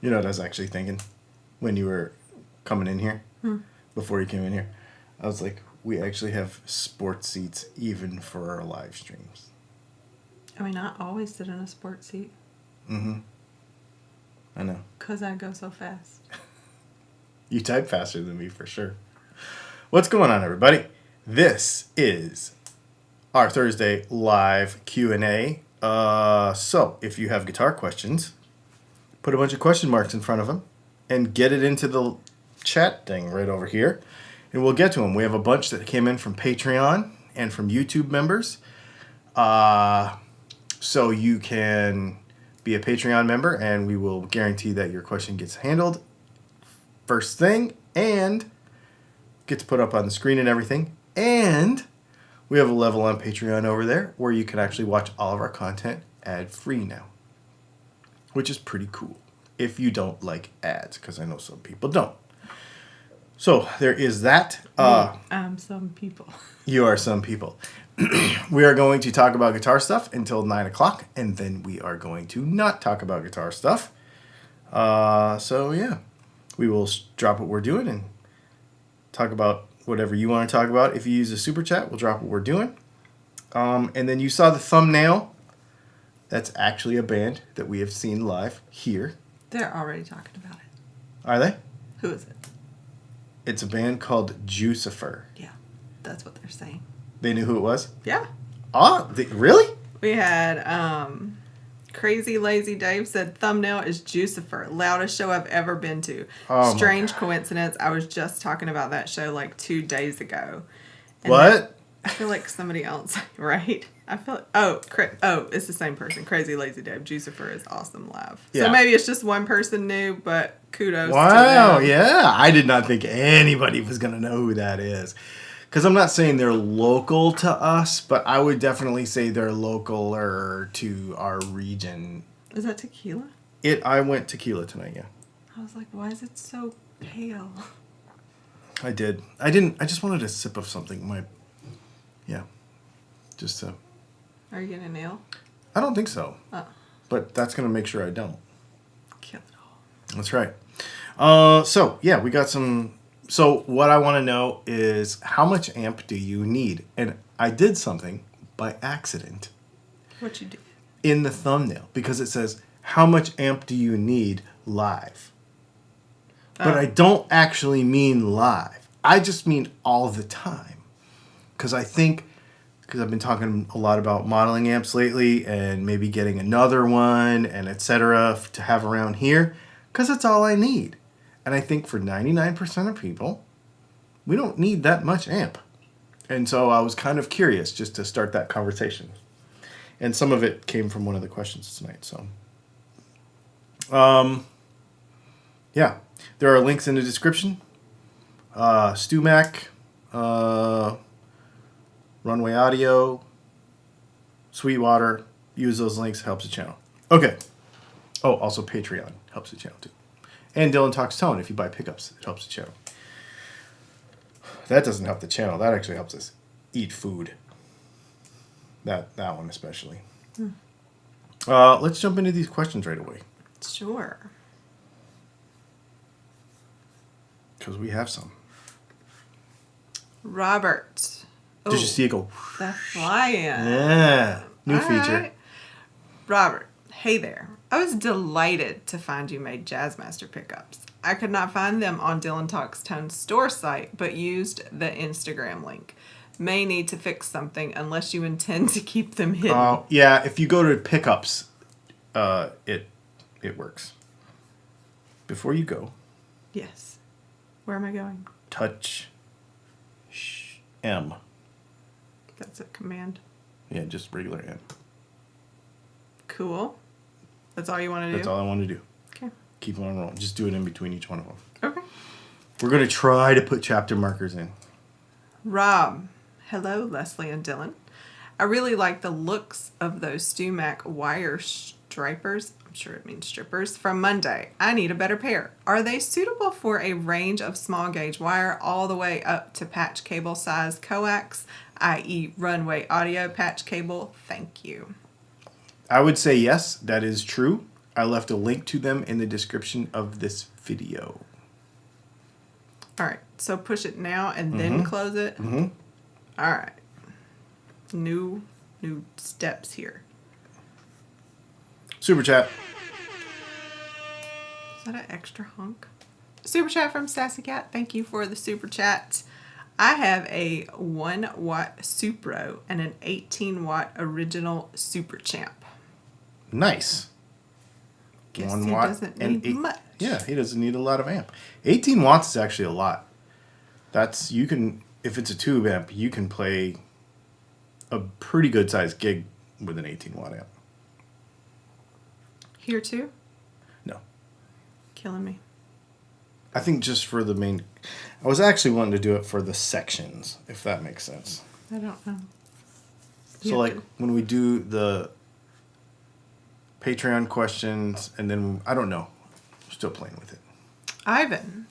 You know what I was actually thinking when you were coming in here? Before you came in here? I was like, we actually have sports seats even for our live streams. I mean, I always sit in a sports seat. Mm-hmm. I know. Because I go so fast. You type faster than me for sure. What's going on, everybody? This is our Thursday live Q&A. So, if you have guitar questions, put a bunch of question marks in front of them and get it into the chat thing right over here, and we'll get to them. We have a bunch that came in from Patreon and from YouTube members. So you can be a Patreon member, and we will guarantee that your question gets handled first thing and gets put up on the screen and everything. And we have a level on Patreon over there where you can actually watch all of our content ad-free now, which is pretty cool if you don't like ads, because I know some people don't. So there is that. I'm some people. You are some people. We are going to talk about guitar stuff until 9 o'clock, and then we are going to not talk about guitar stuff. So yeah, we will drop what we're doing and talk about whatever you want to talk about. If you use a super chat, we'll drop what we're doing. And then you saw the thumbnail. That's actually a band that we have seen live here. They're already talking about it. Are they? Who is it? It's a band called Jucifer. Yeah, that's what they're saying. They knew who it was? Yeah. Oh, really? We had Crazy Lazy Dave said thumbnail is Jucifer, loudest show I've ever been to. Oh, Strange coincidence. I was just talking about that show like 2 days ago. And what? I feel like somebody else, right? I feel it's the same person. Crazy Lazy Dave. Jucifer is awesome live. Yeah. So maybe it's just one person new, but kudos to Wow, them. yeah. I did not think anybody was going to know who that is. Because I'm not saying they're local to us, but I would definitely say they're localer to our region. Is that tequila? I went tequila tonight, yeah. I was like, why is it so pale? I did. I just wanted a sip of something. Just to... Are you getting a nail? I don't think so. Oh. But that's going to make sure I don't. Kill it all. That's right. So, yeah, we got some... So, what I want to know is how much amp do you need? And I did something by accident. What you did? In the thumbnail. Because it says, how much amp do you need live? But I don't actually mean live. I just mean all the time. Because I've been talking a lot about modeling amps lately and maybe getting another one and etc. to have around here because it's all I need. And I think for 99% of people, we don't need that much amp. And so I was kind of curious just to start that conversation. And some of it came from one of the questions tonight. So, yeah, there are links in the description. StewMac, Runway Audio, Sweetwater. Use those links. Helps the channel. Okay. Oh, also Patreon helps the channel too. And Dylan Talks Tone. If you buy pickups, it helps the channel. That doesn't help the channel. That actually helps us eat food. That one especially. Let's jump into these questions right away. Sure. Because we have some. Robert. Did you see it go? The fly-in. Yeah. New feature. Right. Robert, hey there. I was delighted to find you made Jazzmaster pickups. I could not find them on Dylan Talks Tone store site, but used the Instagram link. May need to fix something unless you intend to keep them hidden. Yeah, if you go to pickups, it works. Before you go. Yes. Where am I going? Touch M. That's a command. Yeah, just regular M. Cool. That's all you want to do? That's all I want to do. Okay. Keep on rolling. Just do it in between each one of them. Okay. We're going to try to put chapter markers in. Rob. Hello, Leslie and Dylan. I really like the looks of those StewMac wire stripers. I'm sure it means strippers. From Monday. I need a better pair. Are they suitable for a range of small gauge wire all the way up to patch cable size coax, i.e. Runway Audio patch cable? Thank you. I would say yes, that is true. I left a link to them in the description of this video. All right. So push it now and then close it. Mm-hmm. All right. New steps here. Super chat. Is that an extra hunk? Super chat from Sassy Cat. Thank you for the super chat. I have a 1 watt Supro and an 18 watt original Super Champ. Nice. Guess 1 he watt doesn't and need much. Yeah, he doesn't need a lot of amp. 18 watts is actually a lot. That's, you can, if it's a tube amp, you can play a pretty good sized gig with an 18 watt amp. Here too? No. Killing me. I think just for the main, I was actually wanting to do it for the sections, if that makes sense. I don't know. So like when we do the Patreon questions and then, I don't know, I'm still playing with it. Ivan,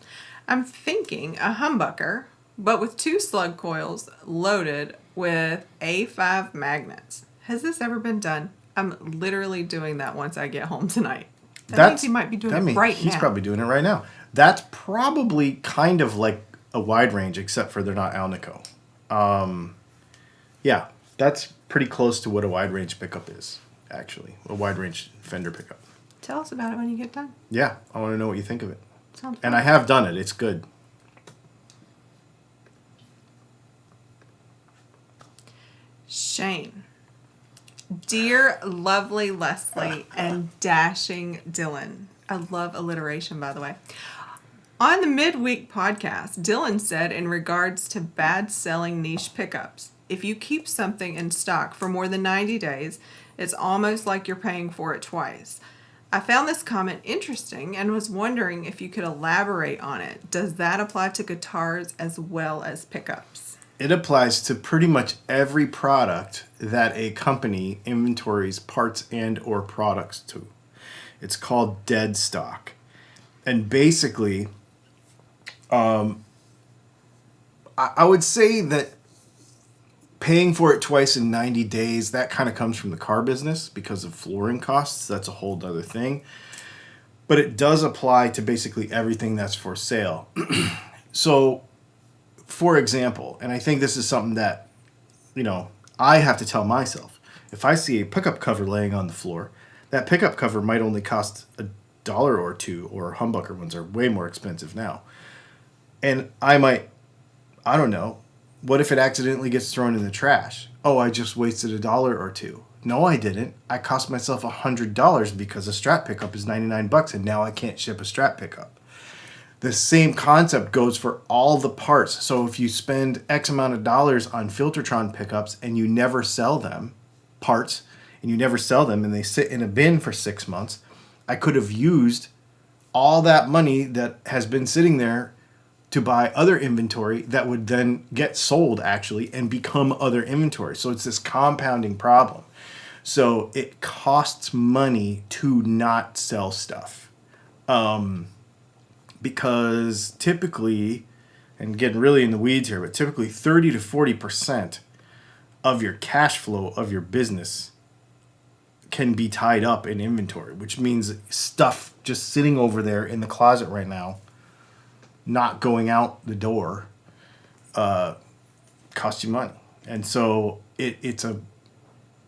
I'm thinking a humbucker, but with 2 slug coils loaded with A5 magnets. Has this ever been done? I'm literally doing that once I get home tonight. That means he might be doing it right now. He's probably doing it right now. That's probably kind of like a wide range, except for they're not Alnico. Yeah, that's pretty close to what a wide range pickup is, actually. A wide range Fender pickup. Tell us about it when you get done. Yeah, I want to know what you think of it. Sounds fun. And I have done it. It's good. Shane. Dear lovely Leslie and dashing Dylan. I love alliteration, by the way. On the midweek podcast, Dylan said in regards to bad selling niche pickups, if you keep something in stock for more than 90 days, it's almost like you're paying for it twice. I found this comment interesting and was wondering if you could elaborate on it. Does that apply to guitars as well as pickups? It applies to pretty much every product that a company inventories parts and or products to. It's called dead stock. And basically, I would say that paying for it twice in 90 days, that kind of comes from the car business because of flooring costs. That's a whole other thing. But it does apply to basically everything that's for sale. So, for example, and I think this is something that, I have to tell myself. If I see a pickup cover laying on the floor, that pickup cover might only cost $1 or $2, or humbucker ones are way more expensive now. And I don't know, what if it accidentally gets thrown in the trash? Oh, I just wasted $1 or $2. No, I didn't. I cost myself $100 because a Strat pickup is $99 and now I can't ship a Strat pickup. The same concept goes for all the parts. So if you spend X amount of dollars on Filtertron pickups and you never sell them, parts, and you never sell them and they sit in a bin for 6 months, I could have used all that money that has been sitting there to buy other inventory that would then get sold actually and become other inventory. So it's this compounding problem. So it costs money to not sell stuff. Because typically, and getting really in the weeds here, but typically 30 to 40% of your cash flow of your business can be tied up in inventory, which means stuff just sitting over there in the closet right now, not going out the door, costs you money. And so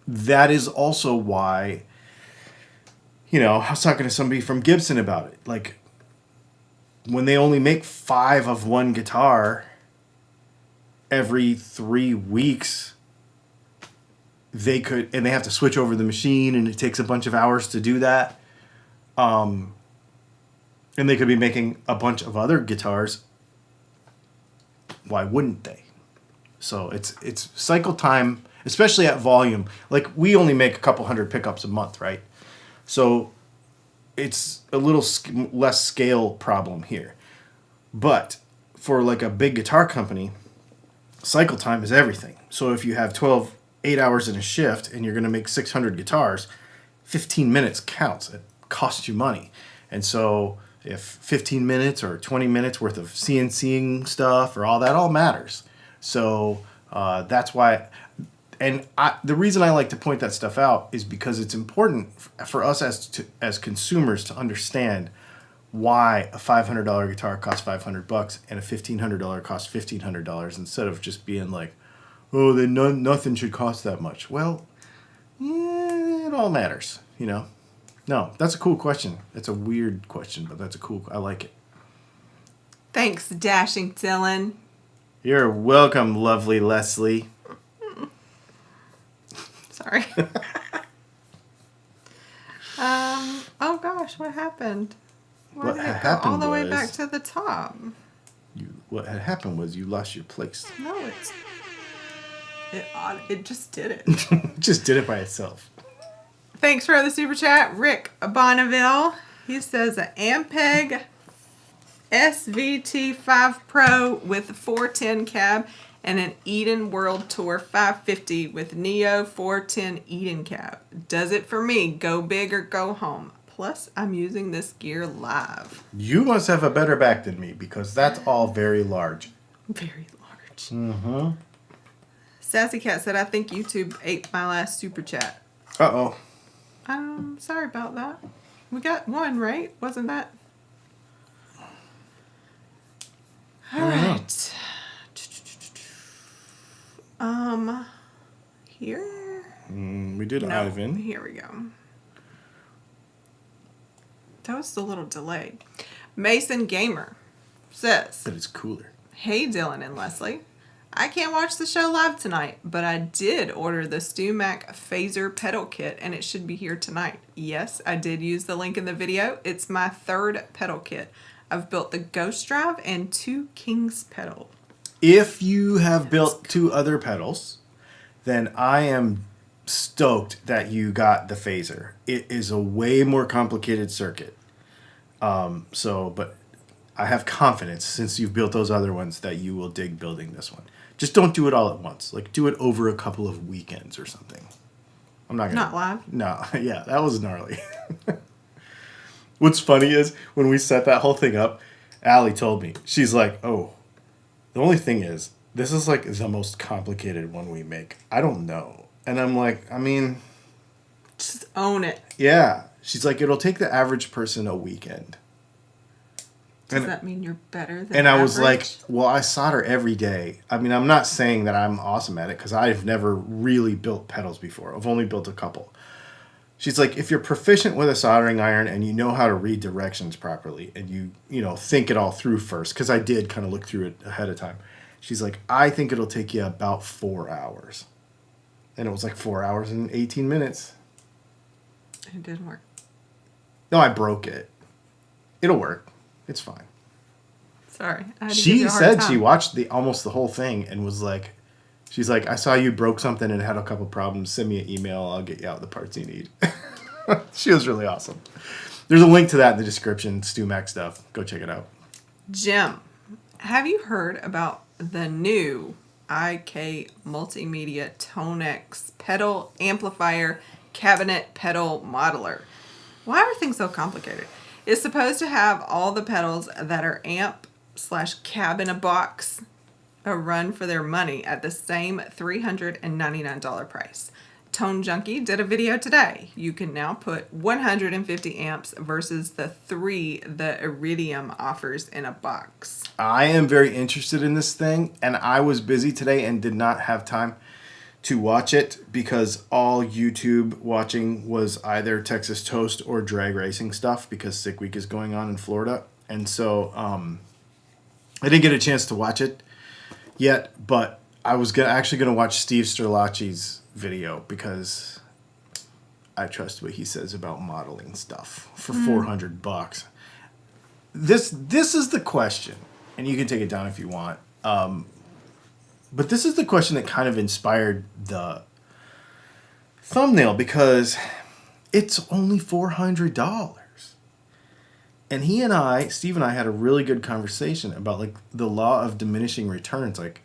that is also why, I was talking to somebody from Gibson about it. Like, when they only make 5 of one guitar every 3 weeks, they have to switch over the machine and it takes a bunch of hours to do that. And they could be making a bunch of other guitars. Why wouldn't they? So it's cycle time, especially at volume. Like, we only make a couple hundred pickups a month, right? So it's a little less scale problem here. But for like a big guitar company, cycle time is everything. So if you have 8 hours in a shift and you're going to make 600 guitars, 15 minutes counts. It costs you money. And so if 15 minutes or 20 minutes worth of CNCing stuff or all that all matters. So that's why And the reason I like to point that stuff out is because it's important for us as consumers to understand why a $500 guitar costs $500 and a $1,500 costs $1,500 instead of just being like, oh, then nothing should cost that much. Well, yeah, it all matters, you know. No, that's a cool question. It's a weird question, but I like it. Thanks, Dashing Dylan. You're welcome, lovely Leslie. Sorry. Oh gosh, what happened? Why did it go all the way back to the top? What had happened was you lost your place. No, it just did it. It just did it by itself. Thanks for the super chat, Rick Bonneville. He says an Ampeg SVT5 Pro with 410 cab and an Eden World Tour 550 with Neo 410 Eden cab. Does it for me. Go big or go home. Plus, I'm using this gear live. You must have a better back than me because that's all very large. Very large. Mm-hmm. Sassy Cat said, I think YouTube ate my last super chat. Uh-oh. Sorry about that. We got one, right? Wasn't that? All right. Here? We did No, Ivan. Here we go. That was a little delayed. Mason Gamer says, But it's cooler. Hey, Dylan and Leslie. I can't watch the show live tonight, but I did order the StewMac Phaser pedal kit, and it should be here tonight. Yes, I did use the link in the video. It's my third pedal kit. I've built the Ghost Drive and 2 King's pedal. If you have built 2 other pedals, then I am stoked that you got the Phaser. It is a way more complicated circuit. But I have confidence since you've built those other ones that you will dig building this one. Just don't do it all at once. Like, do it over a couple of weekends or something. I'm not gonna. Not live? No, yeah, that was gnarly. What's funny is when we set that whole thing up, Allie told me, she's like, oh, the only thing is, this is like the most complicated one we make. I don't know. And I'm like, I mean, just own it. Yeah. She's like, it'll take the average person a weekend. Does that mean you're better than And I was average? like, well, I solder every day. I mean, I'm not saying that I'm awesome at it because I've never really built pedals before. I've only built a couple. She's like, if you're proficient with a soldering iron and you know how to read directions properly and you know, think it all through first, because I did kind of look through it ahead of time. She's like, I think it'll take you about 4 hours. And it was like 4 hours and 18 minutes. It didn't work. No, I broke it. It'll work. It's fine. Sorry. I had to give She you a hard said time. she watched almost the whole thing and was like, she's like, I saw you broke something and had a couple problems. Send me an email. I'll get you out the parts you need. She was really awesome. There's a link to that in the description. StewMac stuff. Go check it out. Jim, have you heard about the new IK Multimedia Tonex pedal amplifier cabinet pedal modeler? Why are things so complicated? It's supposed to have all the pedals that are amp/cab in a box a run for their money at the same $399 price. Tone Junkie did a video today. You can now put 150 amps versus the 3 the Iridium offers in a box. I am very interested in this thing, and I was busy today and did not have time to watch it because all YouTube watching was either Texas Toast or drag racing stuff because Sick Week is going on in Florida. And so I didn't get a chance to watch it yet, but I was actually going to watch Steve Sterlacci's video because I trust what he says about modeling stuff for $400. This is the question, and you can take it down if you want. But this is the question that kind of inspired the thumbnail because it's only $400. And Steve and I had a really good conversation about like the law of diminishing returns. Like,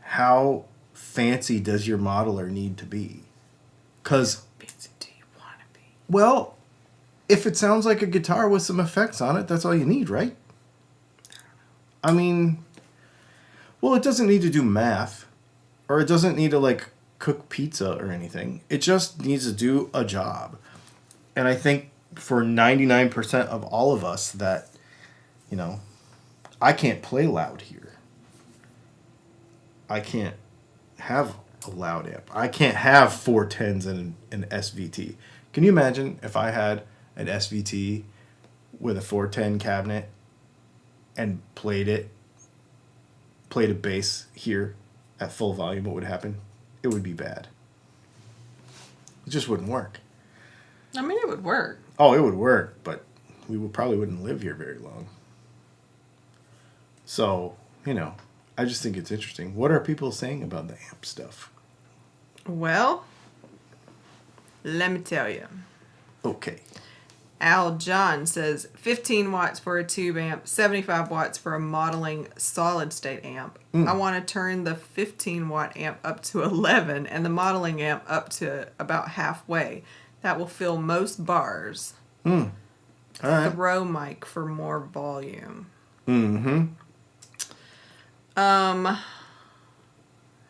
how fancy does your modeler need to be? Because, Fancy do you want to be? well, if it sounds like a guitar with some effects on it, that's all you need, right? I mean, well, it doesn't need to do math, or it doesn't need to like cook pizza or anything. It just needs to do a job. And I think for 99% of all of us that, you know, I can't play loud here. I can't have a loud amp. I can't have 410s and an SVT. Can you imagine if I had an SVT with a 410 cabinet and played a bass here at full volume? What would happen? It would be bad. It just wouldn't work. I mean, it would work. Oh, it would work, but probably wouldn't live here very long. So, you know, I just think it's interesting. What are people saying about the amp stuff? Well, let me tell you. Okay. Al John says 15 watts for a tube amp, 75 watts for a modeling solid state amp. I want to turn the 15 watt amp up to 11 and the modeling amp up to about halfway. That will fill most bars. All right. Throw mic for more volume. Mm-hmm.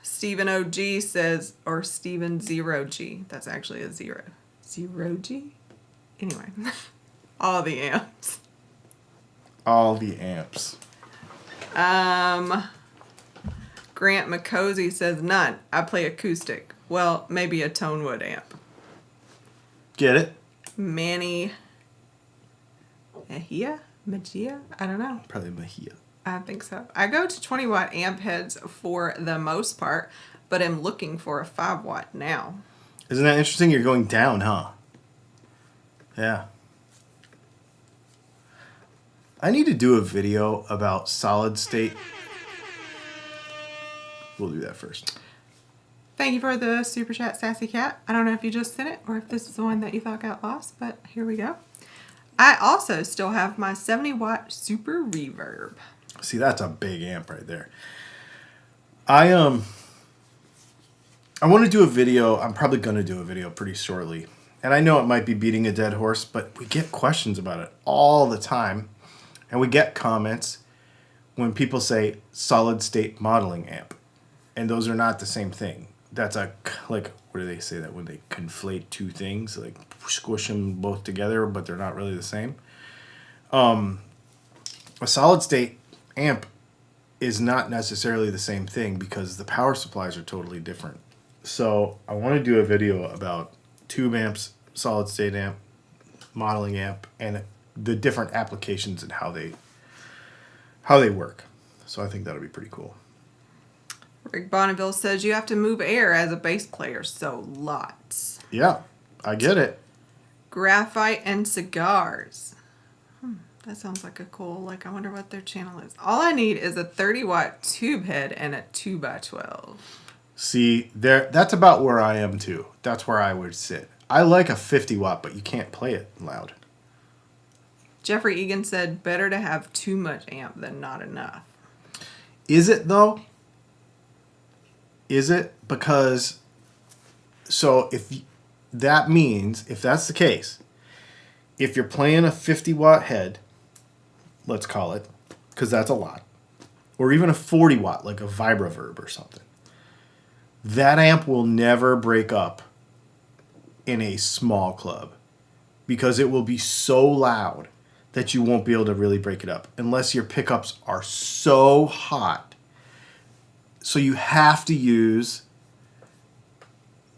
Stephen OG says, or Stephen 0G. That's actually a 0. 0G? Anyway, all the amps. All the amps. Grant McCosey says none. I play acoustic. Well, maybe a Tonewood amp. Get it? Manny Mejia? I don't know. Probably Mejia. I think so. I go to 20 watt amp heads for the most part, but am looking for a 5 watt now. Isn't that interesting? You're going down, huh? Yeah. I need to do a video about solid state. We'll do that first. Thank you for the super chat, Sassy Cat. I don't know if you just sent it or if this is the one that you thought got lost, but here we go. I also still have my 70 watt super reverb. See, that's a big amp right there. I want to do a video. I'm probably going to do a video pretty shortly. And I know it might be beating a dead horse, but we get questions about it all the time. And we get comments when people say solid state modeling amp. And those are not the same thing. That's what do they say that when they conflate two things? Like squish them both together, but they're not really the same. A solid state amp is not necessarily the same thing because the power supplies are totally different. So I want to do a video about tube amps, solid state amp, modeling amp, and the different applications and how they work. So I think that'll be pretty cool. Rick Bonneville says you have to move air as a bass player, so lots. Yeah, I get it. Graphite and cigars. That sounds like a cool, I wonder what their channel is. All I need is a 30 watt tube head and a 2x12. See, that's about where I am too. That's where I would sit. I like a 50 watt, but you can't play it loud. Jeffrey Egan said better to have too much amp than not enough. Is it though? Is it? Because, so if that's the case, if you're playing a 50 watt head, let's call it, because that's a lot, or even a 40 watt, like a Vibroverb or something, that amp will never break up in a small club because it will be so loud that you won't be able to really break it up unless your pickups are so hot. So you have to use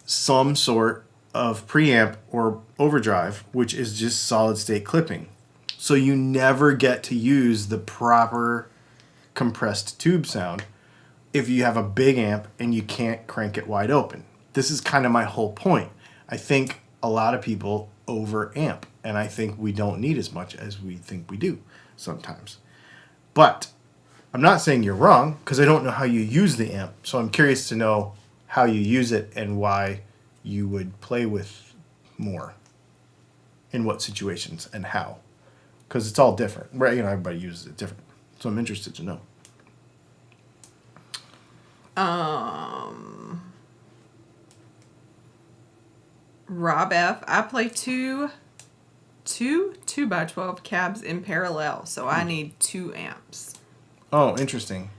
some sort of preamp or overdrive, which is just solid state clipping. So you never get to use the proper compressed tube sound if you have a big amp and you can't crank it wide open. This is kind of my whole point. I think a lot of people over amp, and I think we don't need as much as we think we do sometimes. But I'm not saying you're wrong because I don't know how you use the amp. So I'm curious to know how you use it and why you would play with more, in what situations and how. Because it's all different. Right? Everybody uses it different. So I'm interested to know. Rob F. I play two 2x12 cabs in parallel, so I need 2 amps. Oh, interesting.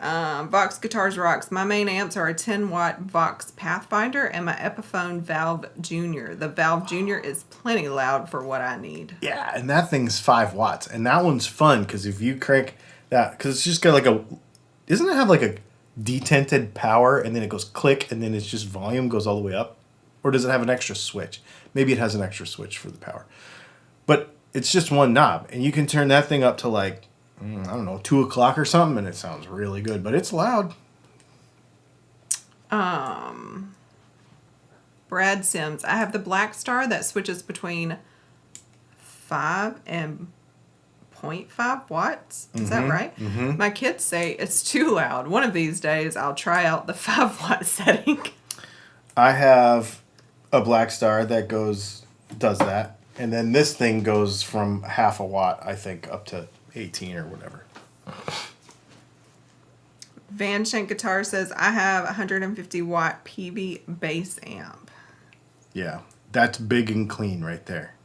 Vox Guitars Rocks. My main amps are a 10-watt Vox Pathfinder and my Epiphone Valve Junior. The Valve Junior is plenty loud for what I need. Yeah, and that thing's 5 watts. And that one's fun because if you crank that, because it's just got like a, doesn't it have like a detented power and then it goes click and then it's just volume goes all the way up? Or does it have an extra switch? Maybe it has an extra switch for the power. But it's just one knob. And you can turn that thing up to like, I don't know, 2 o'clock or something, and it sounds really good, but it's loud. Brad Sims. I have the Black Star that switches between 5 and 0.5 watts. Is that right? Mm-hmm. My kids say it's too loud. One of these days, I'll try out the 5-watt setting. I have a Black Star that does that, and then this thing goes from half a watt, I think, up to 18 or whatever. Van Shank Guitar says, I have a 150 watt PV bass amp. Yeah, that's big and clean right there.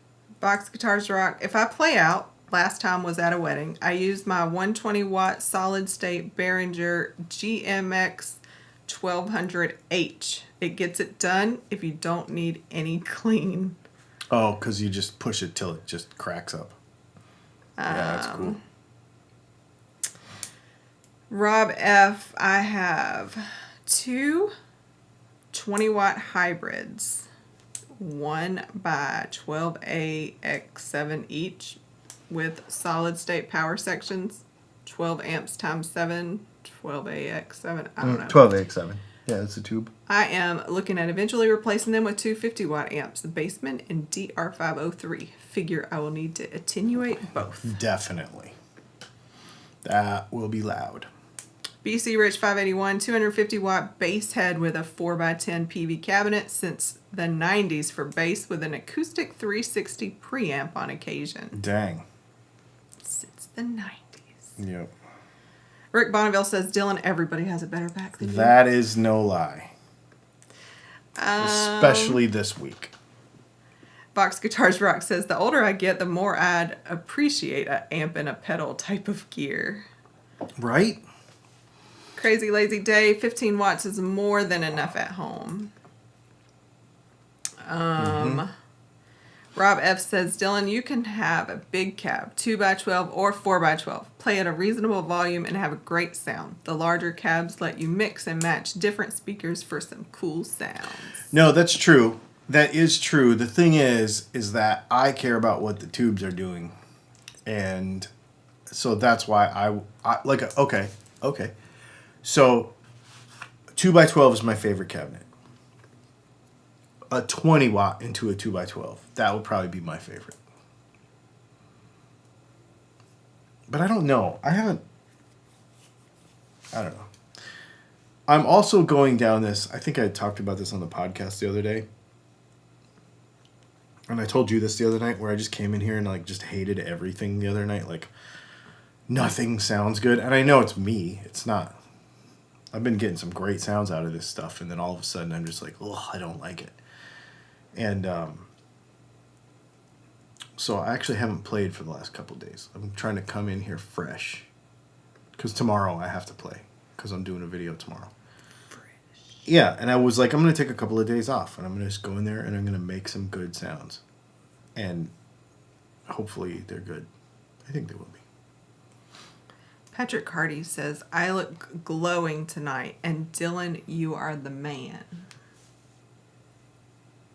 Box Guitars Rock. If I play out, last time was at a wedding, I used my 120 watt solid state Behringer GMX 1200H. It gets it done if you don't need any clean. Oh, because you just push it till it just cracks up. Yeah, that's cool. Rob F. I have 2 20-watt hybrids, 1 by 12AX7 each, with solid state power sections, 12 amps times 7, 12AX7. I don't know. 12AX7. Yeah, it's a tube. I am looking at eventually replacing them with 2 50-watt amps, the Bassman and DR503. Figure I will need to attenuate both. Definitely. That will be loud. BC Rich 581, 250-watt bass head with a 4x10 PV cabinet since the 90s for bass with an acoustic 360 preamp on occasion. Dang. Since the 90s. Yep. Rick Bonneville says, Dylan, everybody has a better back than you. That is no lie. Especially this week. Box Guitars Rock says, the older I get, the more I'd appreciate an amp and a pedal type of gear. Right? Crazy Lazy Day, 15 watts is more than enough at home. Rob F says, Dylan, you can have a big cab, 2x12 or 4x12. Play at a reasonable volume and have a great sound. The larger cabs let you mix and match different speakers for some cool sounds. No, that's true. That is true. The thing is that I care about what the tubes are doing. And so that's why I like, okay. So 2x12 is my favorite cabinet. A 20 watt into a 2x12. That would probably be my favorite. But I don't know. I don't know. I'm also going down this. I think I talked about this on the podcast the other day. And I told you this the other night where I just came in here and like just hated everything the other night. Like nothing sounds good. And I know it's me. It's not. I've been getting some great sounds out of this stuff. And then all of a sudden I'm just like, oh, I don't like it. And so I actually haven't played for the last couple of days. I'm trying to come in here fresh. Because tomorrow I have to play. Because I'm doing a video tomorrow. Yeah, and I was like, I'm going to take a couple of days off, and I'm going to just go in there, and I'm going to make some good sounds. And hopefully they're good. I think they will be. Patrick Hardy says, I look glowing tonight, and Dylan, you are the man.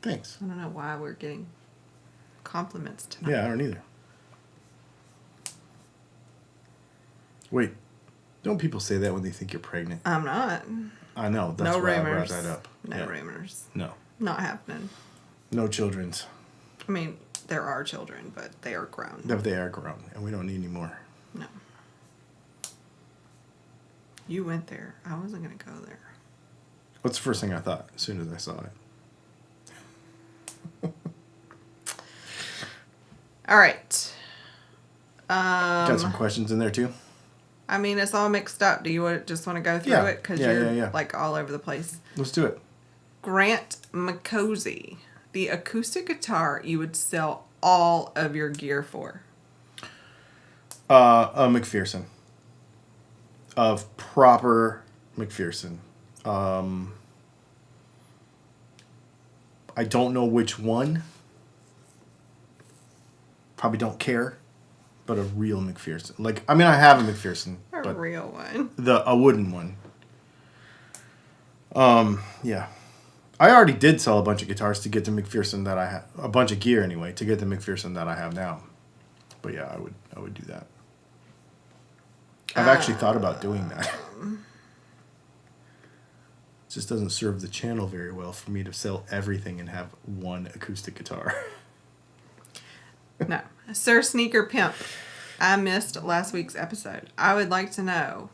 Thanks. I don't know why we're getting compliments tonight. Yeah, I don't either. Wait, don't people say that when they think you're pregnant? I'm not. I know. That's why I brought that up. No rumors. No. Not happening. No children's. I mean, there are children, but they are grown. They are grown, and we don't need any more. No. You went there. I wasn't going to go there. What's the first thing I thought as soon as I saw it? All right. Got some questions in there, too? I mean, it's all mixed up. Do you just want to go through it? Because you're like all over the place. Let's do it. Grant McCosey. The acoustic guitar you would sell all of your gear for? A McPherson. of proper McPherson. I don't know which one. Probably don't care. But a real McPherson. Like, I mean, I have a McPherson. A real one. A wooden one. Yeah. I already did sell a bunch of guitars to get the McPherson that I have. A bunch of gear, anyway, to get the McPherson that I have now. But yeah, I would do that. I've actually thought about doing that. It just doesn't serve the channel very well for me to sell everything and have one acoustic guitar. No. Sir Sneaker Pimp. I missed last week's episode. I would like to know,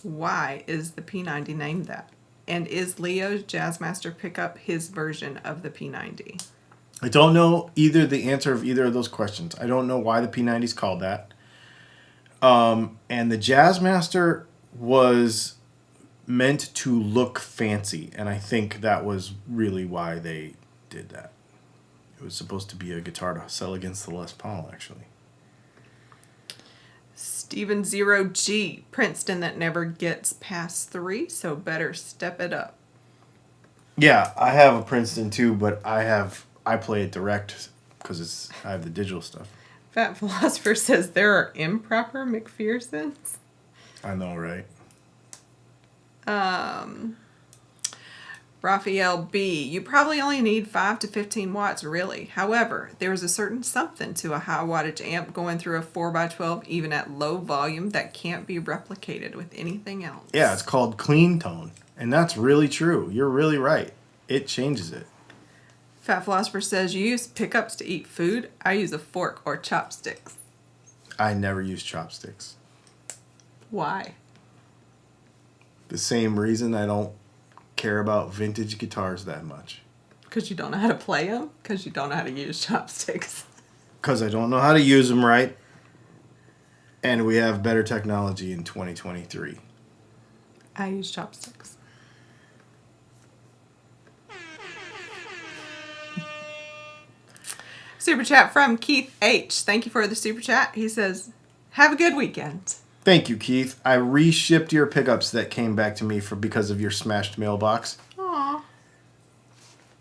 why is the P90 named that? And is Leo's Jazzmaster pickup his version of the P90? I don't know either the answer of either of those questions. I don't know why the P90 is called that. And the Jazzmaster was meant to look fancy, and I think that was really why they did that. It was supposed to be a guitar to sell against the Les Paul, actually. Steven 0G. Princeton that never gets past 3, so better step it up. Yeah, I have a Princeton too, but I play it direct because I have the digital stuff. Fat Philosopher says there are improper McPhersons. I know, right? Raphael B. You probably only need 5 to 15 watts, really. However, there is a certain something to a high wattage amp going through a 4x12, even at low volume, that can't be replicated with anything else. Yeah, it's called clean tone. And that's really true. You're really right. It changes it. Fat Philosopher says you use pickups to eat food. I use a fork or chopsticks. I never use chopsticks. Why? The same reason I don't care about vintage guitars that much. Because you don't know how to play them? Because you don't know how to use chopsticks? Because I don't know how to use them right. And we have better technology in 2023. I use chopsticks. Super chat from Keith H. Thank you for the super chat. He says, have a good weekend. Thank you, Keith. I reshipped your pickups that came back to me because of your smashed mailbox. Aw.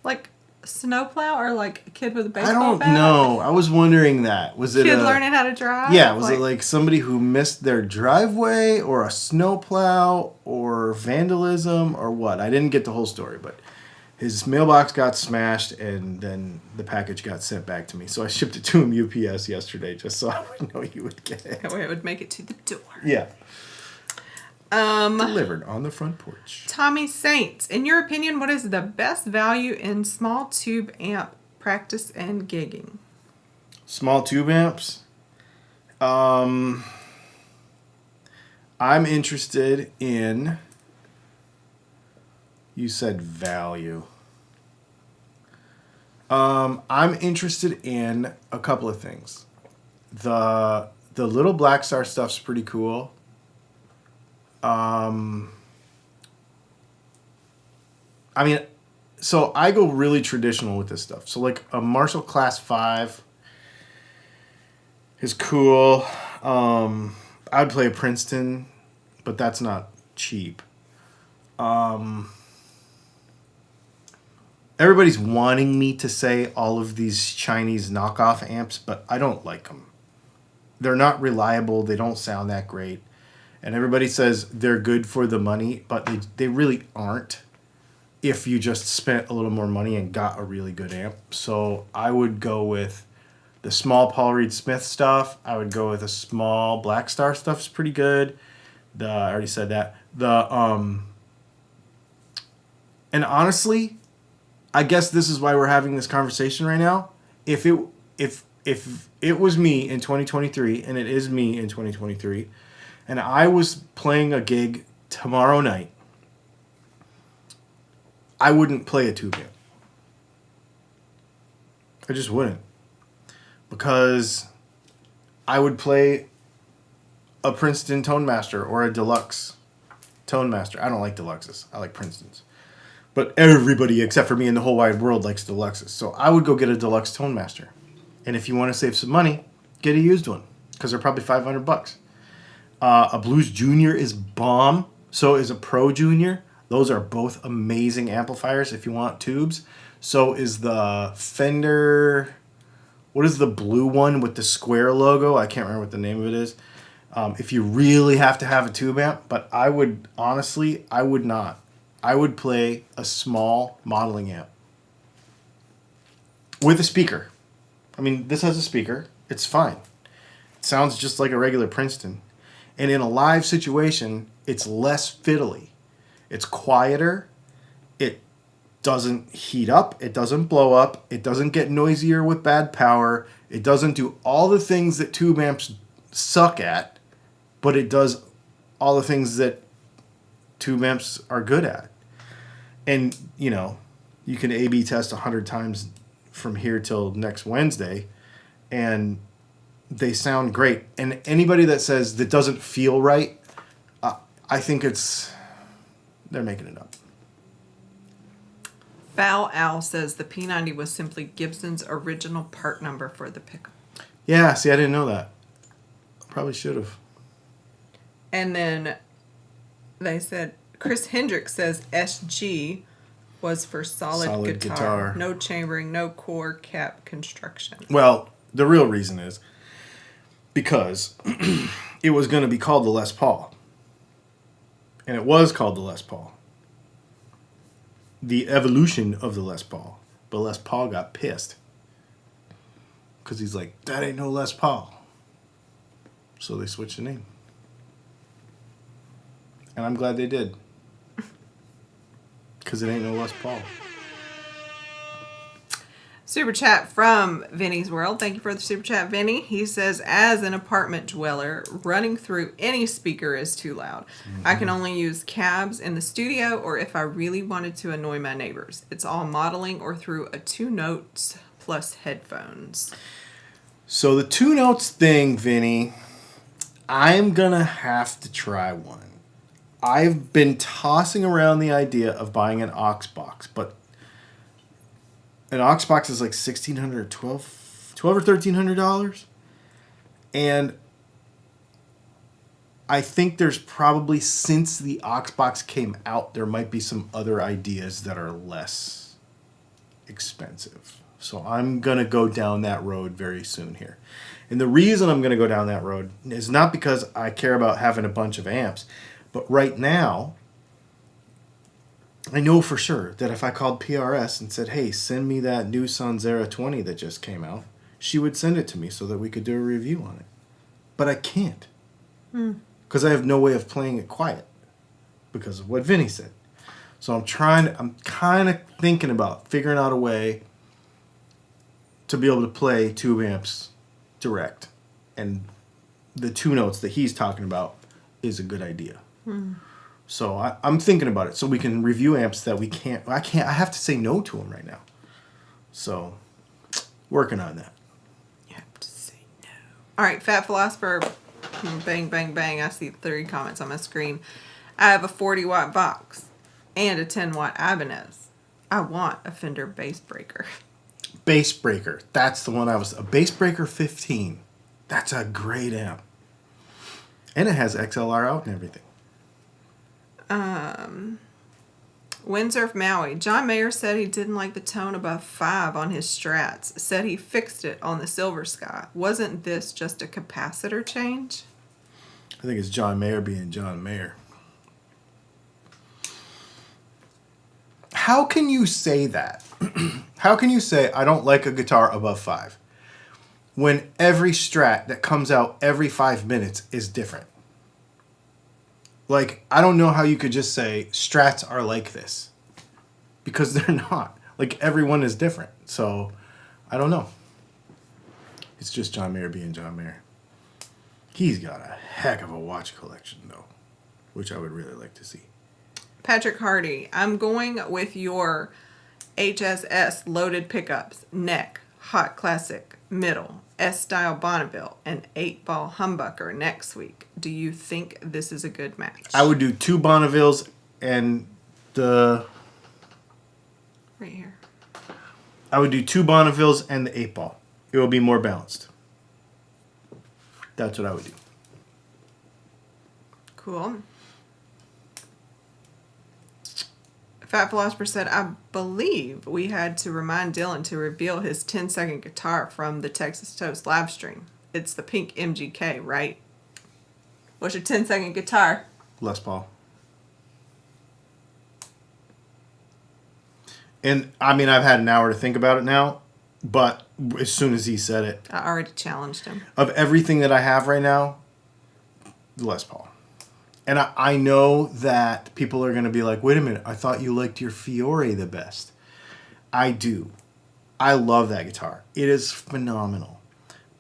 Like a snowplow or like a kid with a I baseball bat? don't know. I was wondering that. Was it Kid learning how to drive? Yeah, was it like somebody who missed their driveway or a snowplow or vandalism or what? I didn't get the whole story, but his mailbox got smashed and then the package got sent back to me. So I shipped it to him UPS yesterday just so I would know he would get it. That way it would make it to the door. Yeah. Delivered on the front porch. Tommy Saints, in your opinion, what is the best value in small tube amp practice and gigging? Small tube amps. I'm interested in... You said value. I'm interested in a couple of things. The little Black Star stuff's pretty cool. I mean, so I go really traditional with this stuff. So like a Marshall Class 5 is cool. I'd play a Princeton, but that's not cheap. Everybody's wanting me to say all of these Chinese knockoff amps, but I don't like them. They're not reliable. They don't sound that great. And everybody says they're good for the money, but they really aren't if you just spent a little more money and got a really good amp. So I would go with the small Paul Reed Smith stuff. I would go with a small Black Star stuff's pretty good. I already said that. And honestly, I guess this is why we're having this conversation right now. If it was me in 2023, and it is me in 2023, and I was playing a gig tomorrow night, I wouldn't play a tube amp. I just wouldn't. Because I would play a Princeton Tone Master or a Deluxe Tone Master. I don't like Deluxes. I like Princetons. But everybody except for me in the whole wide world likes Deluxes. So I would go get a Deluxe Tone Master. And if you want to save some money, get a used one. Because they're probably $500. A Blues Junior is bomb. So is a Pro Junior. Those are both amazing amplifiers if you want tubes. So is the Fender... What is the blue one with the square logo? I can't remember what the name of it is. If you really have to have a tube amp. But I would, honestly, I would not. I would play a small modeling amp. With a speaker. I mean, this has a speaker. It's fine. It sounds just like a regular Princeton. And in a live situation, it's less fiddly. It's quieter. It doesn't heat up. It doesn't blow up. It doesn't get noisier with bad power. It doesn't do all the things that tube amps suck at, but it does all the things that tube amps are good at. And, you know, you can A/B test 100 times from here till next Wednesday, and they sound great. And anybody that says that doesn't feel right, I think they're making it up. Val Owl says the P90 was simply Gibson's original part number for the pickup. Yeah, see, I didn't know that. Probably should have. And then they said, Chris Hendricks says SG was for solid guitar. No chambering, no core cap construction. Well, the real reason is because it was going to be called the Les Paul. And it was called the Les Paul. The evolution of the Les Paul. But Les Paul got pissed. Because he's like, that ain't no Les Paul. So they switched the name. And I'm glad they did. Because it ain't no Les Paul. Super chat from Vinny's World. Thank you for the super chat, Vinny. He says, as an apartment dweller, running through any speaker is too loud. Mm-hmm. I can only use cabs in the studio or if I really wanted to annoy my neighbors. It's all modeling or through a 2 notes plus headphones. So the 2 notes thing, Vinny, I'm going to have to try one. I've been tossing around the idea of buying an aux box, but an aux box is like $1,600, $12 or $1,300, and I think there's probably, since the aux box came out, there might be some other ideas that are less expensive. So I'm gonna go down that road very soon here, and the reason I'm gonna go down that road is not because I care about having a bunch of amps. But right now, I know for sure that if I called PRS and said, hey, send me that new Sonzera 20 that just came out, she would send it to me so that we could do a review on it. But I can't. Because I have no way of playing it quiet because of what Vinny said. So I'm kind of thinking about figuring out a way to be able to play tube amps direct. And the 2 notes that he's talking about is a good idea. So I'm thinking about it so we can review amps that I have to say no to them right now. So working on that. You have to say no. All right, Fat Philosopher, bang, bang, bang. I see 3 comments on my screen. I have a 40-watt box and a 10-watt Ibanez. I want a Fender Bass Breaker. Bass Breaker. That's the one a Bass Breaker 15. That's a great amp. And it has XLR out and everything. Windsurf Maui. John Mayer said he didn't like the tone above 5 on his Strats. Said he fixed it on the Silver Sky. Wasn't this just a capacitor change? I think it's John Mayer being John Mayer. How can you say that? How can you say I don't like a guitar above 5 when every Strat that comes out every 5 minutes is different? Like, I don't know how you could just say Strats are like this. Because they're not. Like, everyone is different. So, I don't know. It's just John Mayer being John Mayer. He's got a heck of a watch collection, though. Which I would really like to see. Patrick Hardy. I'm going with your HSS loaded pickups. Neck, Hot Classic, Middle, S-Style Bonneville, and 8-ball humbucker next week. Do you think this is a good match? I would do 2 Bonnevilles and the... Right here. I would do 2 Bonnevilles and the 8-ball. It will be more balanced. That's what I would do. Cool. Fat Philosopher said, I believe we had to remind Dylan to reveal his 10-second guitar from the Texas Toast live stream. It's the pink MGK, right? What's your 10-second guitar? Les Paul. And, I mean, I've had an hour to think about it now, but as soon as he said it... I already challenged him. Of everything that I have right now, Les Paul. And I know that people are going to be like, wait a minute, I thought you liked your Fiore the best. I do. I love that guitar. It is phenomenal.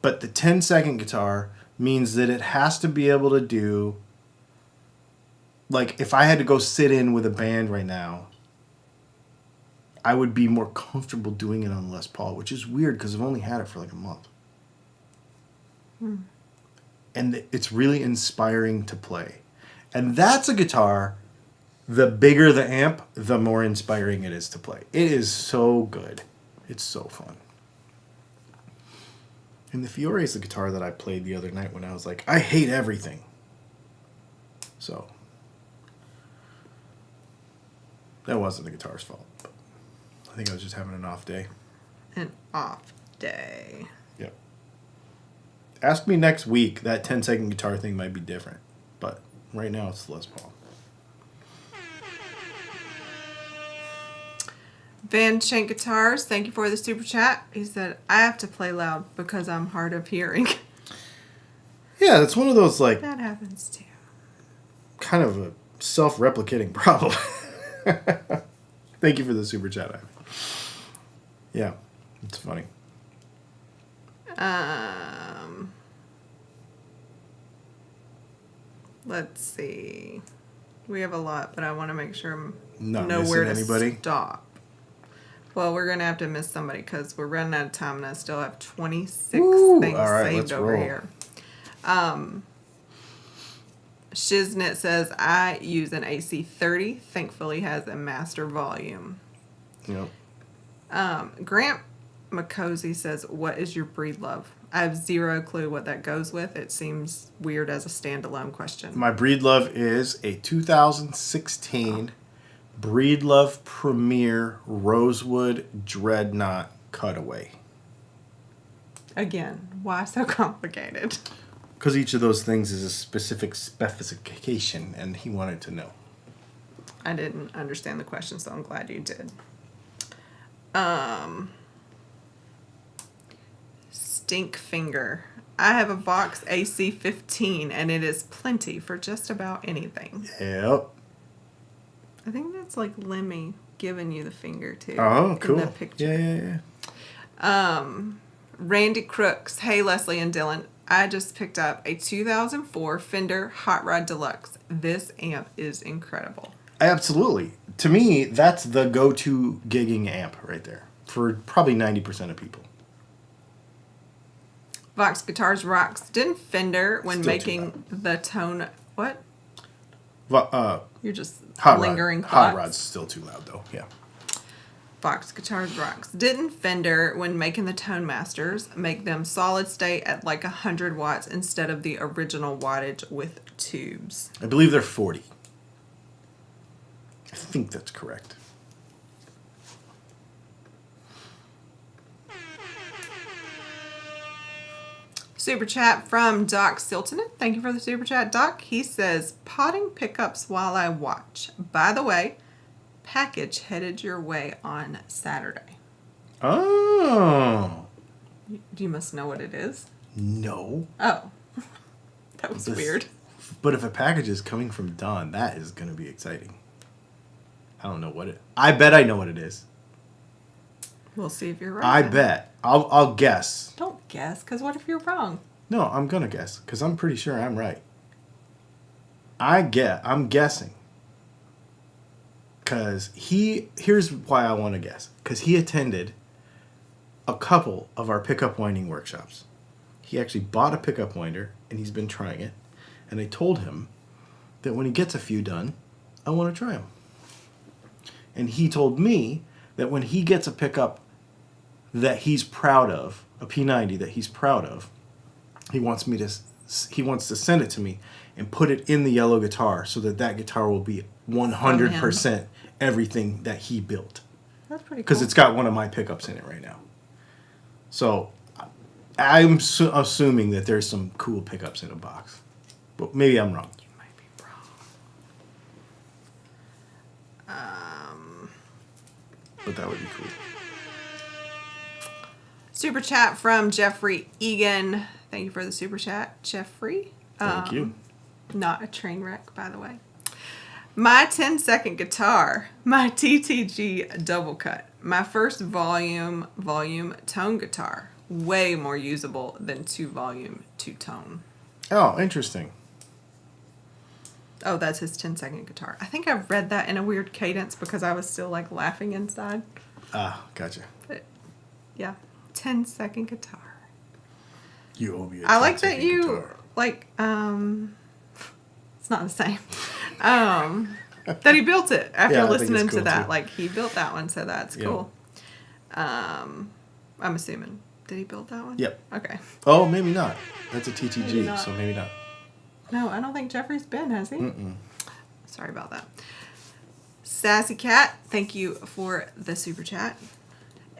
But the 10-second guitar means that it has to be able to do... Like, if I had to go sit in with a band right now, I would be more comfortable doing it on Les Paul, which is weird because I've only had it for like a month. And it's really inspiring to play. And that's a guitar, the bigger the amp, the more inspiring it is to play. It is so good. It's so fun. And the Fiore is the guitar that I played the other night when I was like, I hate everything. So, that wasn't the guitar's fault. But I think I was just having an off day. An off day. Yep. Ask me next week. That 10-second guitar thing might be different. But right now it's Les Paul. Van Shank Guitars, thank you for the super chat. He said, I have to play loud because I'm hard of hearing. Yeah, it's one of those, like, That happens too. kind of a self-replicating problem. Thank you for the super chat, Ivy. Yeah, it's funny. Let's see. We have a lot, but I want to make sure I Not know missing where to anybody? stop. Well, we're going to have to miss somebody because we're running out of time and I still have 26 Woo! things All right, saved let's over roll. here. Shiznit says, I use an AC30. Thankfully has a master volume. Yep. Grant McCosey says, what is your breed love? I have zero clue what that goes with. It seems weird as a standalone question. My Breedlove is a 2016 Breedlove Premier Rosewood Dreadnought Cutaway. Again, why so complicated? Because each of those things is a specific specification, and he wanted to know. I didn't understand the question, so I'm glad you did. Stink Finger. I have a Vox AC15, and it is plenty for just about anything. Yep. I think that's like Lemmy giving you the finger, too. Oh, cool. In the picture. Yeah. Randy Crooks. Hey, Leslie and Dylan. I just picked up a 2004 Fender Hot Rod Deluxe. This amp is incredible. Absolutely. To me, that's the go-to gigging amp right there for probably 90% of people. Vox Guitars Rocks. Didn't Fender, when Still too making the tone... What? You're just Hot lingering rod. thoughts. Hot rod's still too loud, though. Yeah. Vox Guitars Rocks. Didn't Fender, when making the Tone Masters, make them solid state at like 100 watts instead of the original wattage with tubes? I believe they're 40. I think that's correct. Super chat from Doc Siltonen. Thank you for the super chat, Doc. He says, potting pickups while I watch. By the way, package headed your way on Saturday. Oh. You must know what it is. No. Oh. That was weird. But if a package is coming from Don, that is going to be exciting. I don't know what it... I bet I know what it is. We'll see if you're right. I bet. I'll guess. Don't guess, because what if you're wrong? No, I'm going to guess, because I'm pretty sure I'm right. I'm guessing. Because here's why I want to guess. Because he attended a couple of our pickup winding workshops. He actually bought a pickup winder, and he's been trying it. And I told him that when he gets a few done, I want to try them. And he told me that when he gets a pickup that he's proud of, a P90 that he's proud of, he wants me to he wants to send it to me and put it in the yellow guitar so that guitar will be 100% everything that he built. That's pretty cool. Because it's got one of my pickups in it right now. So I'm assuming that there's some cool pickups in a box. But maybe I'm wrong. You might be wrong. But that would be cool. Super chat from Jeffrey Egan. Thank you for the super chat, Jeffrey. Thank you. Not a train wreck, by the way. My 10-second guitar, my TTG double cut, my first volume tone guitar, way more usable than 2-volume 2-tone. Oh, interesting. Oh, that's his 10-second guitar. I think I read that in a weird cadence because I was still like laughing inside. Ah, gotcha. But, yeah, 10-second guitar. You owe me a I like that 10-second you guitar. like it's not the same. That he built it after Yeah, I think listening it's to cool, that. too. Like he built that one, so that's Yeah. cool. I'm assuming. Did he build that one? Yep. Okay. Oh, maybe not. That's a TTG, Maybe not. so maybe not. No, I don't think Jeffrey's been, has he? Mm-mm. Sorry about that. Sassy Cat, thank you for the super chat.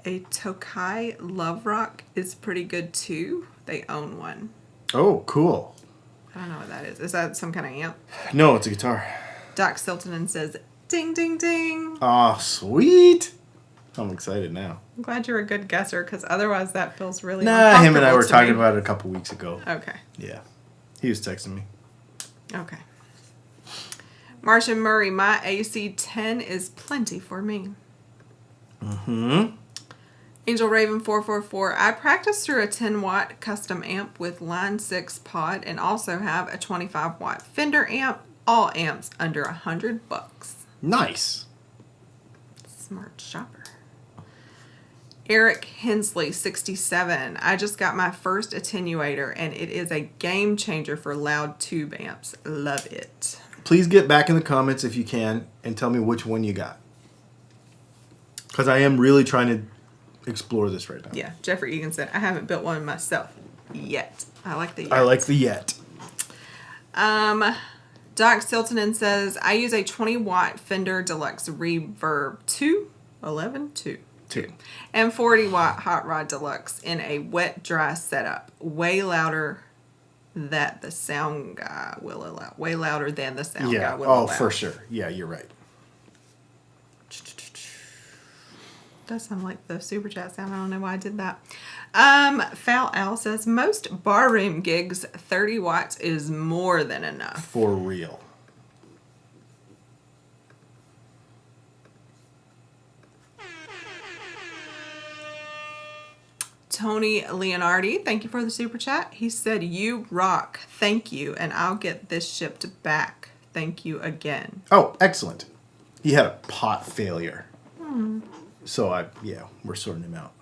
A Tokai Love Rock is pretty good too. They own one. Oh, cool. I don't know what that is. Is that some kind of amp? No, it's a guitar. Doc Stiltonen says, ding, ding, ding. Oh, sweet. I'm excited now. I'm glad you're a good guesser because otherwise that feels really Nah, him and I uncomfortable were to talking me. about it a couple weeks ago. Okay. Yeah. He was texting me. Okay. Marcia Murray, my AC 10 is plenty for me. Mm-hmm. Angel Raven 444, I practice through a 10-watt custom amp with Line 6 pod and also have a 25-watt Fender amp. All amps under $100. Nice. Smart shopper. Eric Hensley 67, I just got my first attenuator and it is a game changer for loud tube amps. Love it. Please get back in the comments if you can and tell me which one you got. Because I am really trying to explore this right now. Yeah, Jeffrey Egan said, I haven't built one myself yet. I like the yet. I like the yet. Doc Stiltonen says, I use a 20-watt Fender Deluxe Reverb 2, and 40-watt Hot Rod Deluxe in a wet-dry setup. Way louder than the sound guy will allow. Way louder than the sound guy will allow. Oh, for sure. Yeah, you're right. Does sound like the super chat sound. I don't know why I did that. Foul Al says, most barroom gigs, 30 watts is more than enough. For real. Tony Leonardi, thank you for the super chat. He said, you rock. Thank you. And I'll get this shipped back. Thank you again. Oh, excellent. He had a pot failure. So, we're sorting him out.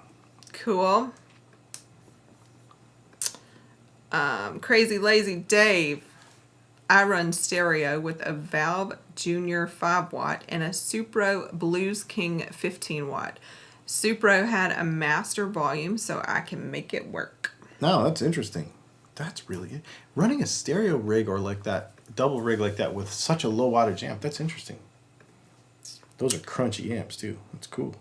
Cool. Crazy Lazy Dave. I run stereo with a Valve Junior 5-watt and a Supro Blues King 15-watt. Supro had a master volume, so I can make it work. No, that's interesting. That's really good. Running a stereo rig or like that, double rig like that with such a low wattage amp, that's interesting. Those are crunchy amps, too. That's cool.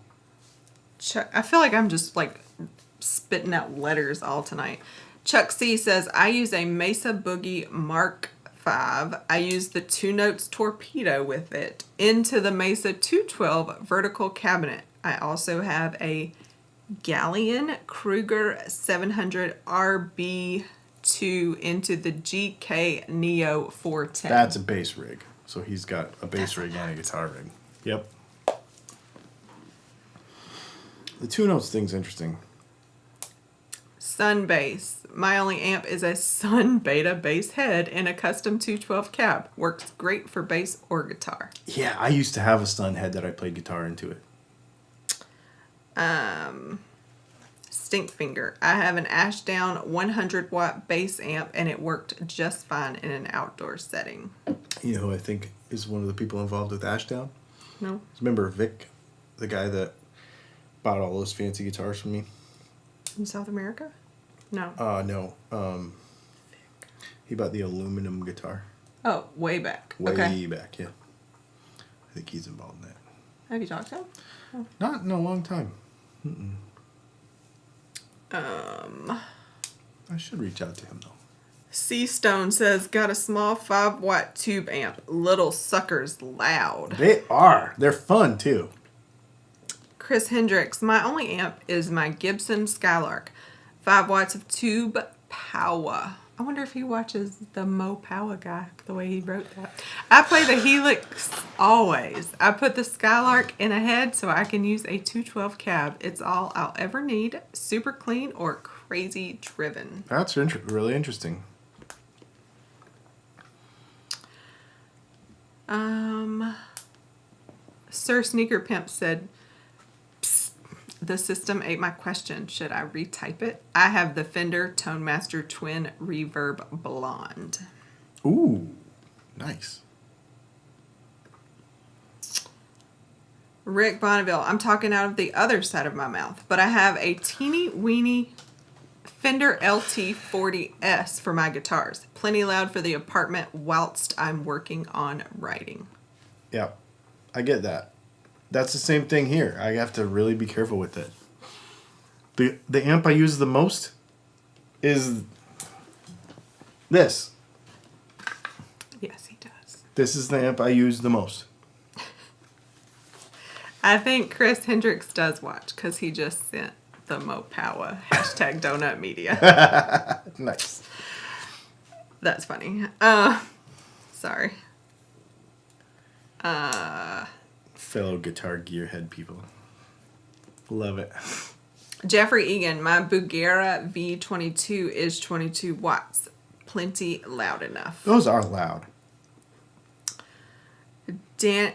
Chuck, I feel like I'm just like spitting out letters all tonight. Chuck C says, I use a Mesa Boogie Mark V. I use the 2 Notes Torpedo with it into the Mesa 212 vertical cabinet. I also have a Galleon Kruger 700 RB2 into the GK Neo 410. That's a bass rig. So he's got a bass rig and a guitar rig. Yep. The 2 Notes thing's interesting. Sun Bass. My only amp is a Sun Beta bass head and a custom 212 cab. Works great for bass or guitar. Yeah, I used to have a Stun head that I played guitar into it. Stinkfinger. I have an Ashdown 100-watt bass amp and it worked just fine in an outdoor setting. You know who I think is one of the people involved with Ashdown? No? Remember Vic, the guy that bought all those fancy guitars from me? In South America? No. No. He bought the aluminum guitar. Oh, way back. Way Okay. back, yeah. I think he's involved in that. Have you talked to him? Oh. Not in a long time. I should reach out to him, though. C Stone says, got a small 5-watt tube amp. Little suckers loud. They are. They're fun, too. Chris Hendricks, my only amp is my Gibson Skylark. 5 watts of tube power. I wonder if he watches the Mo Power guy, the way he wrote that. I play the Helix always. I put the Skylark in a head so I can use a 212 cab. It's all I'll ever need. Super clean or crazy driven. That's really interesting. Sir Sneaker Pimp said, "Psst, the system ate my question. Should I retype it? I have the Fender ToneMaster Twin Reverb Blonde." Ooh, nice. Rick Bonneville, I'm talking out of the other side of my mouth, but I have a teeny weeny Fender LT40S for my guitars. Plenty loud for the apartment whilst I'm working on writing. Yeah, I get that. That's the same thing here. I have to really be careful with it. The amp I use the most is this. Yes, he does. This is the amp I use the most. I think Chris Hendricks does watch because he just sent the Mo Power hashtag donut media. Nice. That's funny. Sorry. Fellow guitar gearhead people. Love it. Jeffrey Egan, my Bugera V22 is 22 watts. Plenty loud enough. Those are loud. I can't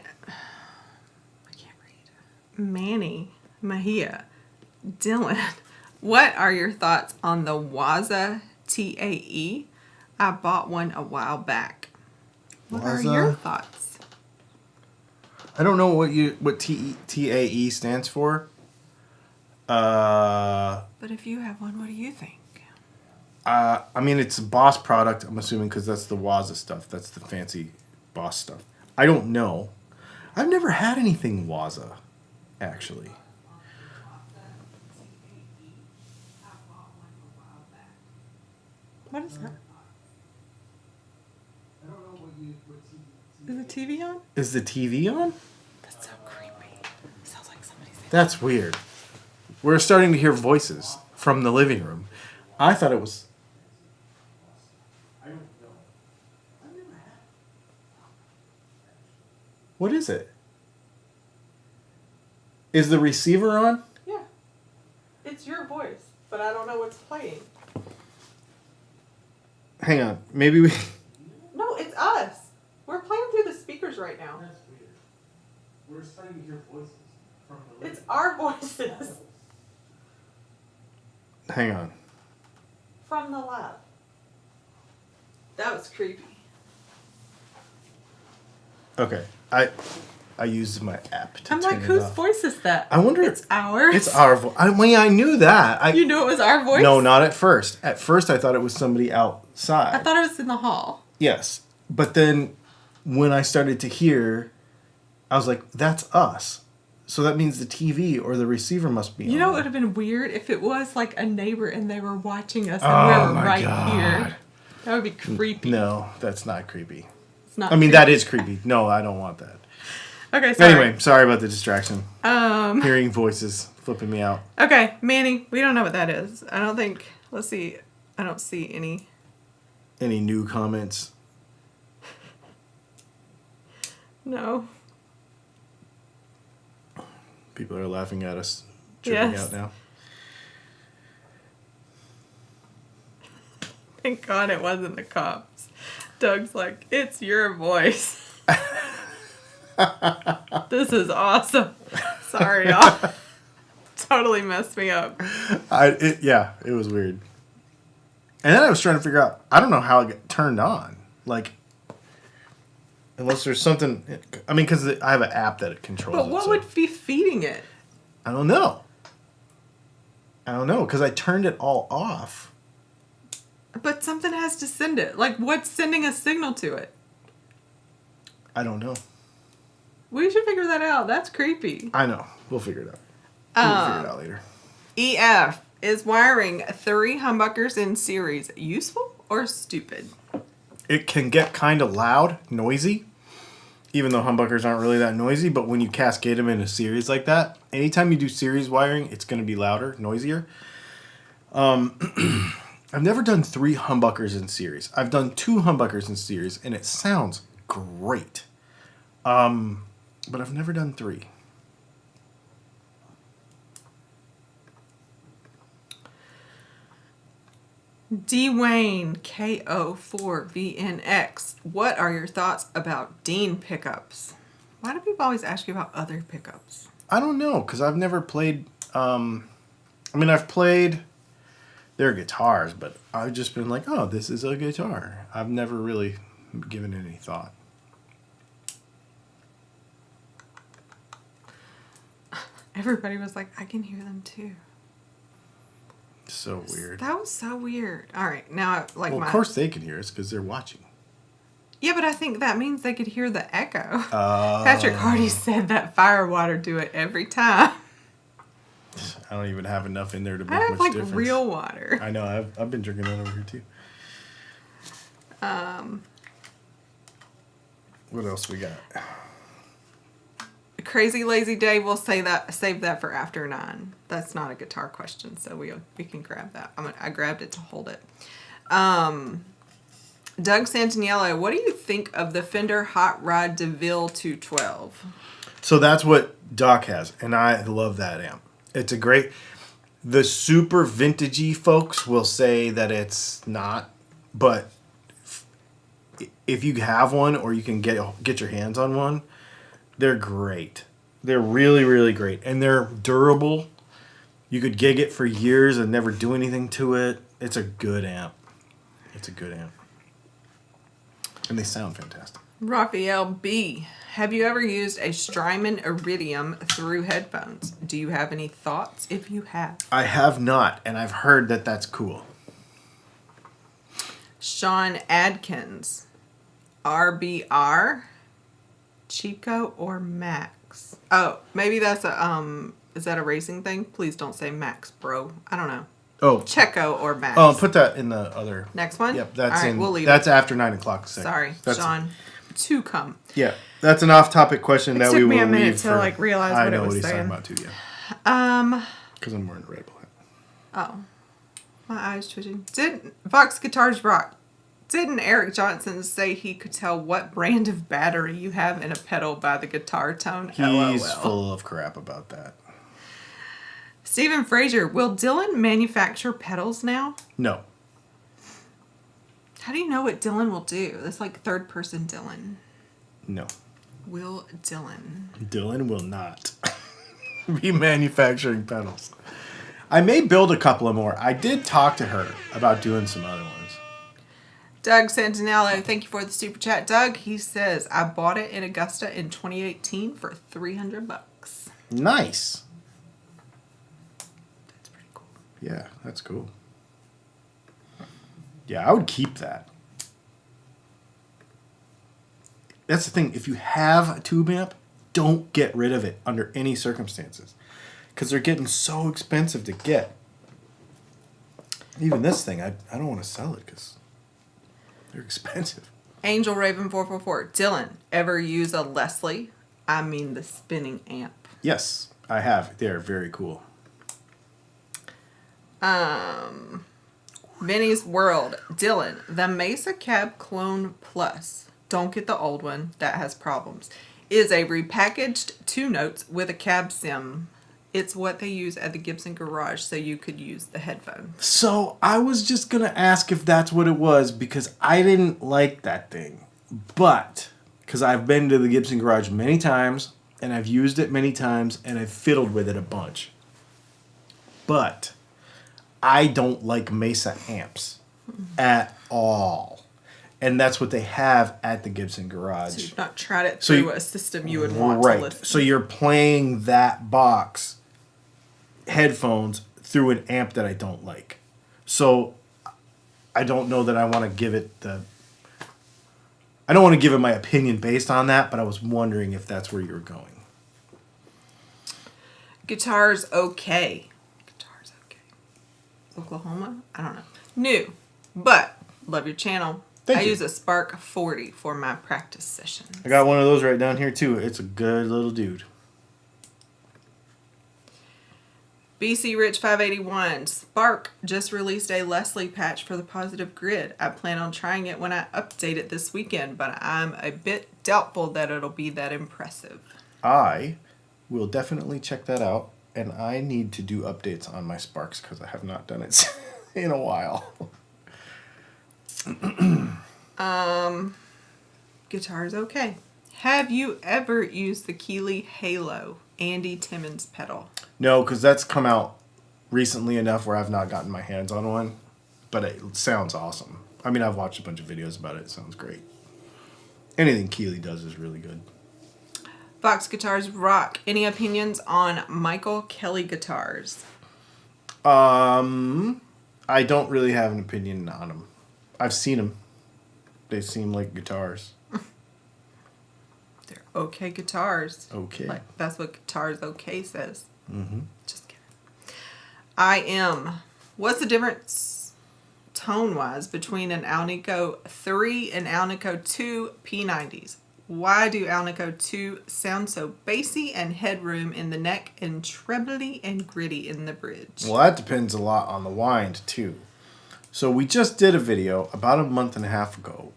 read. Manny Mahia. Dylan, what are your thoughts on the Waza TAE? I bought one a while back. What are your thoughts? I don't know what TAE stands for. But if you have one, what do you think? I mean, it's a Boss product, I'm assuming, because that's the Waza stuff. That's the fancy Boss stuff. I don't know. I've never had anything Waza, actually. What is that? Is the TV on? Is the TV on? That's so creepy. Sounds like somebody's saying. That's weird. We're starting to hear voices from the living room. I thought it was... I don't know. I've never had... What is it? Is the receiver on? Yeah. It's your voice, but I don't know what's playing. Hang on. Maybe we... No, it's us. We're playing through the speakers right now. That's weird. We're starting to hear voices from the living room. It's our voices. Hang on. From the lab. That was creepy. Okay. I used my app to I'm turn like, it whose off. voice is that? I wonder... It's ours. It's our voice. I mean, I knew that. You knew it was our voice? No, not at first. At first, I thought it was somebody outside. I thought it was in the hall. Yes. But then when I started to hear, I was like, that's us. So that means the TV or the receiver must be on. You know, it would have been weird if it was like a neighbor and they were watching us and Oh, we were my right God. here. That would be creepy. No, that's not creepy. It's not I mean, creepy. that is creepy. No, I don't want that. Okay, sorry. Anyway, sorry about the distraction. Hearing voices flipping me out. Okay, Manny, we don't know what that is. I don't think, let's see. I don't see any. Any new comments? No. People are laughing at us, tripping Yes. out now. Thank God it wasn't the cops. Doug's like, it's your voice. This is awesome. Sorry, y'all. Totally messed me up. It was weird. And then I was trying to figure out, I don't know how it got turned on. Like, unless there's something, I mean, because I have an app that controls it. But what so would be feeding it? I don't know. Because I turned it all off. But something has to send it. Like, what's sending a signal to it? I don't know. We should figure that out. That's creepy. I know. We'll figure it out. We'll figure it out later. EF, is wiring 3 humbuckers in series useful or stupid? It can get kind of loud, noisy, even though humbuckers aren't really that noisy. But when you cascade them in a series like that, anytime you do series wiring, it's going to be louder, noisier. I've never done 3 humbuckers in series. I've done 2 humbuckers in series, and it sounds great. But I've never done 3. Dwayne KO4VNX. What are your thoughts about Dean pickups? Why do people always ask you about other pickups? I don't know, because I've never played... I've played their guitars, but I've just been like, oh, this is a guitar. I've never really given it any thought. Everybody was like, I can hear them too. So weird. That was so weird. All right, now Of course they can hear us because they're watching. Yeah, but I think that means they could hear the echo. Patrick Hardy said that fire water do it every time. I don't even have enough in there to make I have much like difference. real water. I know. I've been drinking that over here too. What else we got? Crazy Lazy Dave will save that for after 9. That's not a guitar question, so we can grab that. I grabbed it to hold it. Doug Santaniello, what do you think of the Fender Hot Rod DeVille 212? So that's what Doc has, and I love that amp. It's a great... The super vintagey folks will say that it's not, but if you have one or you can get your hands on one, they're great. They're really, really great. And they're durable. You could gig it for years and never do anything to it. It's a good amp. It's a good amp. And they sound fantastic. Raphael B. Have you ever used a Strymon Iridium through headphones? Do you have any thoughts if you have? I have not, and I've heard that that's cool. Sean Adkins. RBR? Chico or Max? Oh, maybe that's is that a racing thing? Please don't say Max, bro. I don't know. Oh. Checo or Max. Oh, put that in the other. Next one? Yep, that's all right, in. We'll leave that's it. after 9 o'clock. Sorry, that's Sean. To come. Yeah, that's an off-topic question that we will leave. It took me a minute to like realize what it was I know what he's saying. talking about too. Yeah. Because I'm wearing a Red Bull hat. Oh, my eyes twitching. Didn't Vox Guitars Rock? Didn't Eric Johnson say he could tell what brand of battery you have in a pedal by the guitar tone? He's LOL. full of crap about that. Stephen Frazier, will Dylan manufacture pedals now? No. How do you know what Dylan will do? That's like third person Dylan. No. Will Dylan? Dylan will not be manufacturing pedals. I may build a couple of more. I did talk to her about doing some other ones. Doug Santinello, thank you for the super chat. Doug, he says, I bought it in Augusta in 2018 for $300. Nice. That's pretty cool. Yeah, that's cool. Yeah, I would keep that. That's the thing. If you have a tube amp, don't get rid of it under any circumstances. Because they're getting so expensive to get. Even this thing, I don't want to sell it because they're expensive. Angel Raven 444. Dylan, ever use a Leslie? I mean the spinning amp. Yes, I have. They're very cool. Vinny's World. Dylan, the Mesa Cab Clone Plus. Don't get the old one. That has problems. Is a repackaged 2 notes with a cab sim. It's what they use at the Gibson garage so you could use the headphone. So I was just going to ask if that's what it was because I didn't like that thing. But, because I've been to the Gibson garage many times and I've used it many times and I've fiddled with it a bunch. But I don't like Mesa amps at all. And that's what they have at the Gibson garage. So you've not tried it through a system you would want right. to listen. So you're playing that box headphones through an amp that I don't like. So I don't know that I want to give it I don't want to give it my opinion based on that, but I was wondering if that's where you were going. Guitar's okay. Guitar's okay. Oklahoma? I don't know. New, but love your channel. Thank I you. use a Spark 40 for my practice sessions. I got one of those right down here too. It's a good little dude. BC Rich 581. Spark just released a Leslie patch for the positive grid. I plan on trying it when I update it this weekend, but I'm a bit doubtful that it'll be that impressive. I will definitely check that out, and I need to do updates on my Sparks because I have not done it in a while. Guitar's okay. Have you ever used the Keeley Halo Andy Timmons pedal? No, because that's come out recently enough where I've not gotten my hands on one, but it sounds awesome. I mean, I've watched a bunch of videos about it. It sounds great. Anything Keeley does is really good. Fox Guitars rock. Any opinions on Michael Kelly guitars? I don't really have an opinion on them. I've seen them. They seem like guitars. They're okay guitars. Okay. Like, that's what Guitars Okay says. Mm-hmm. Just kidding. What's the difference tone-wise between an Alnico 3 and Alnico 2 P90s? Why do Alnico 2 sound so bassy and headroom in the neck and trebly and gritty in the bridge? Well, that depends a lot on the wind, too. So we just did a video about a month and a half ago.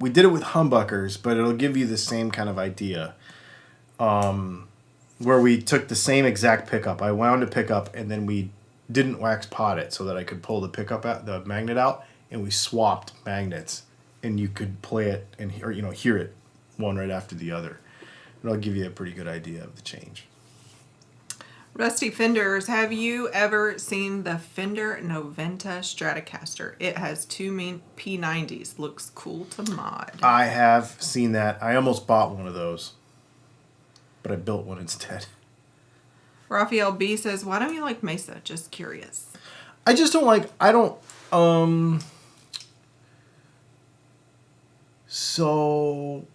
We did it with humbuckers, but it'll give you the same kind of idea. Where we took the same exact pickup. I wound a pickup, and then we didn't wax pot it so that I could pull the pickup out, the magnet out, and we swapped magnets, and you could play it and hear it one right after the other. It'll give you a pretty good idea of the change. Rusty Fenders, have you ever seen the Fender Noventa Stratocaster? It has two P90s. Looks cool to mod. I have seen that. I almost bought one of those, but I built one instead. Raphael B says, why don't you like Mesa? Just curious. I just don't like, so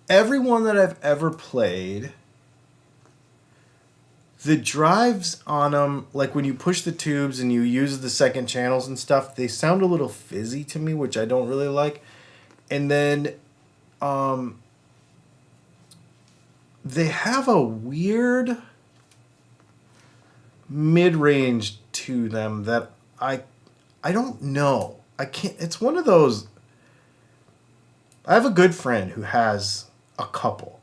everyone that I've ever played, the drives on them, like when you push the tubes and you use the second channels and stuff, they sound a little fizzy to me, which I don't really like. And then they have a weird mid-range to them that I don't know. I can't. It's one of those. I have a good friend who has a couple,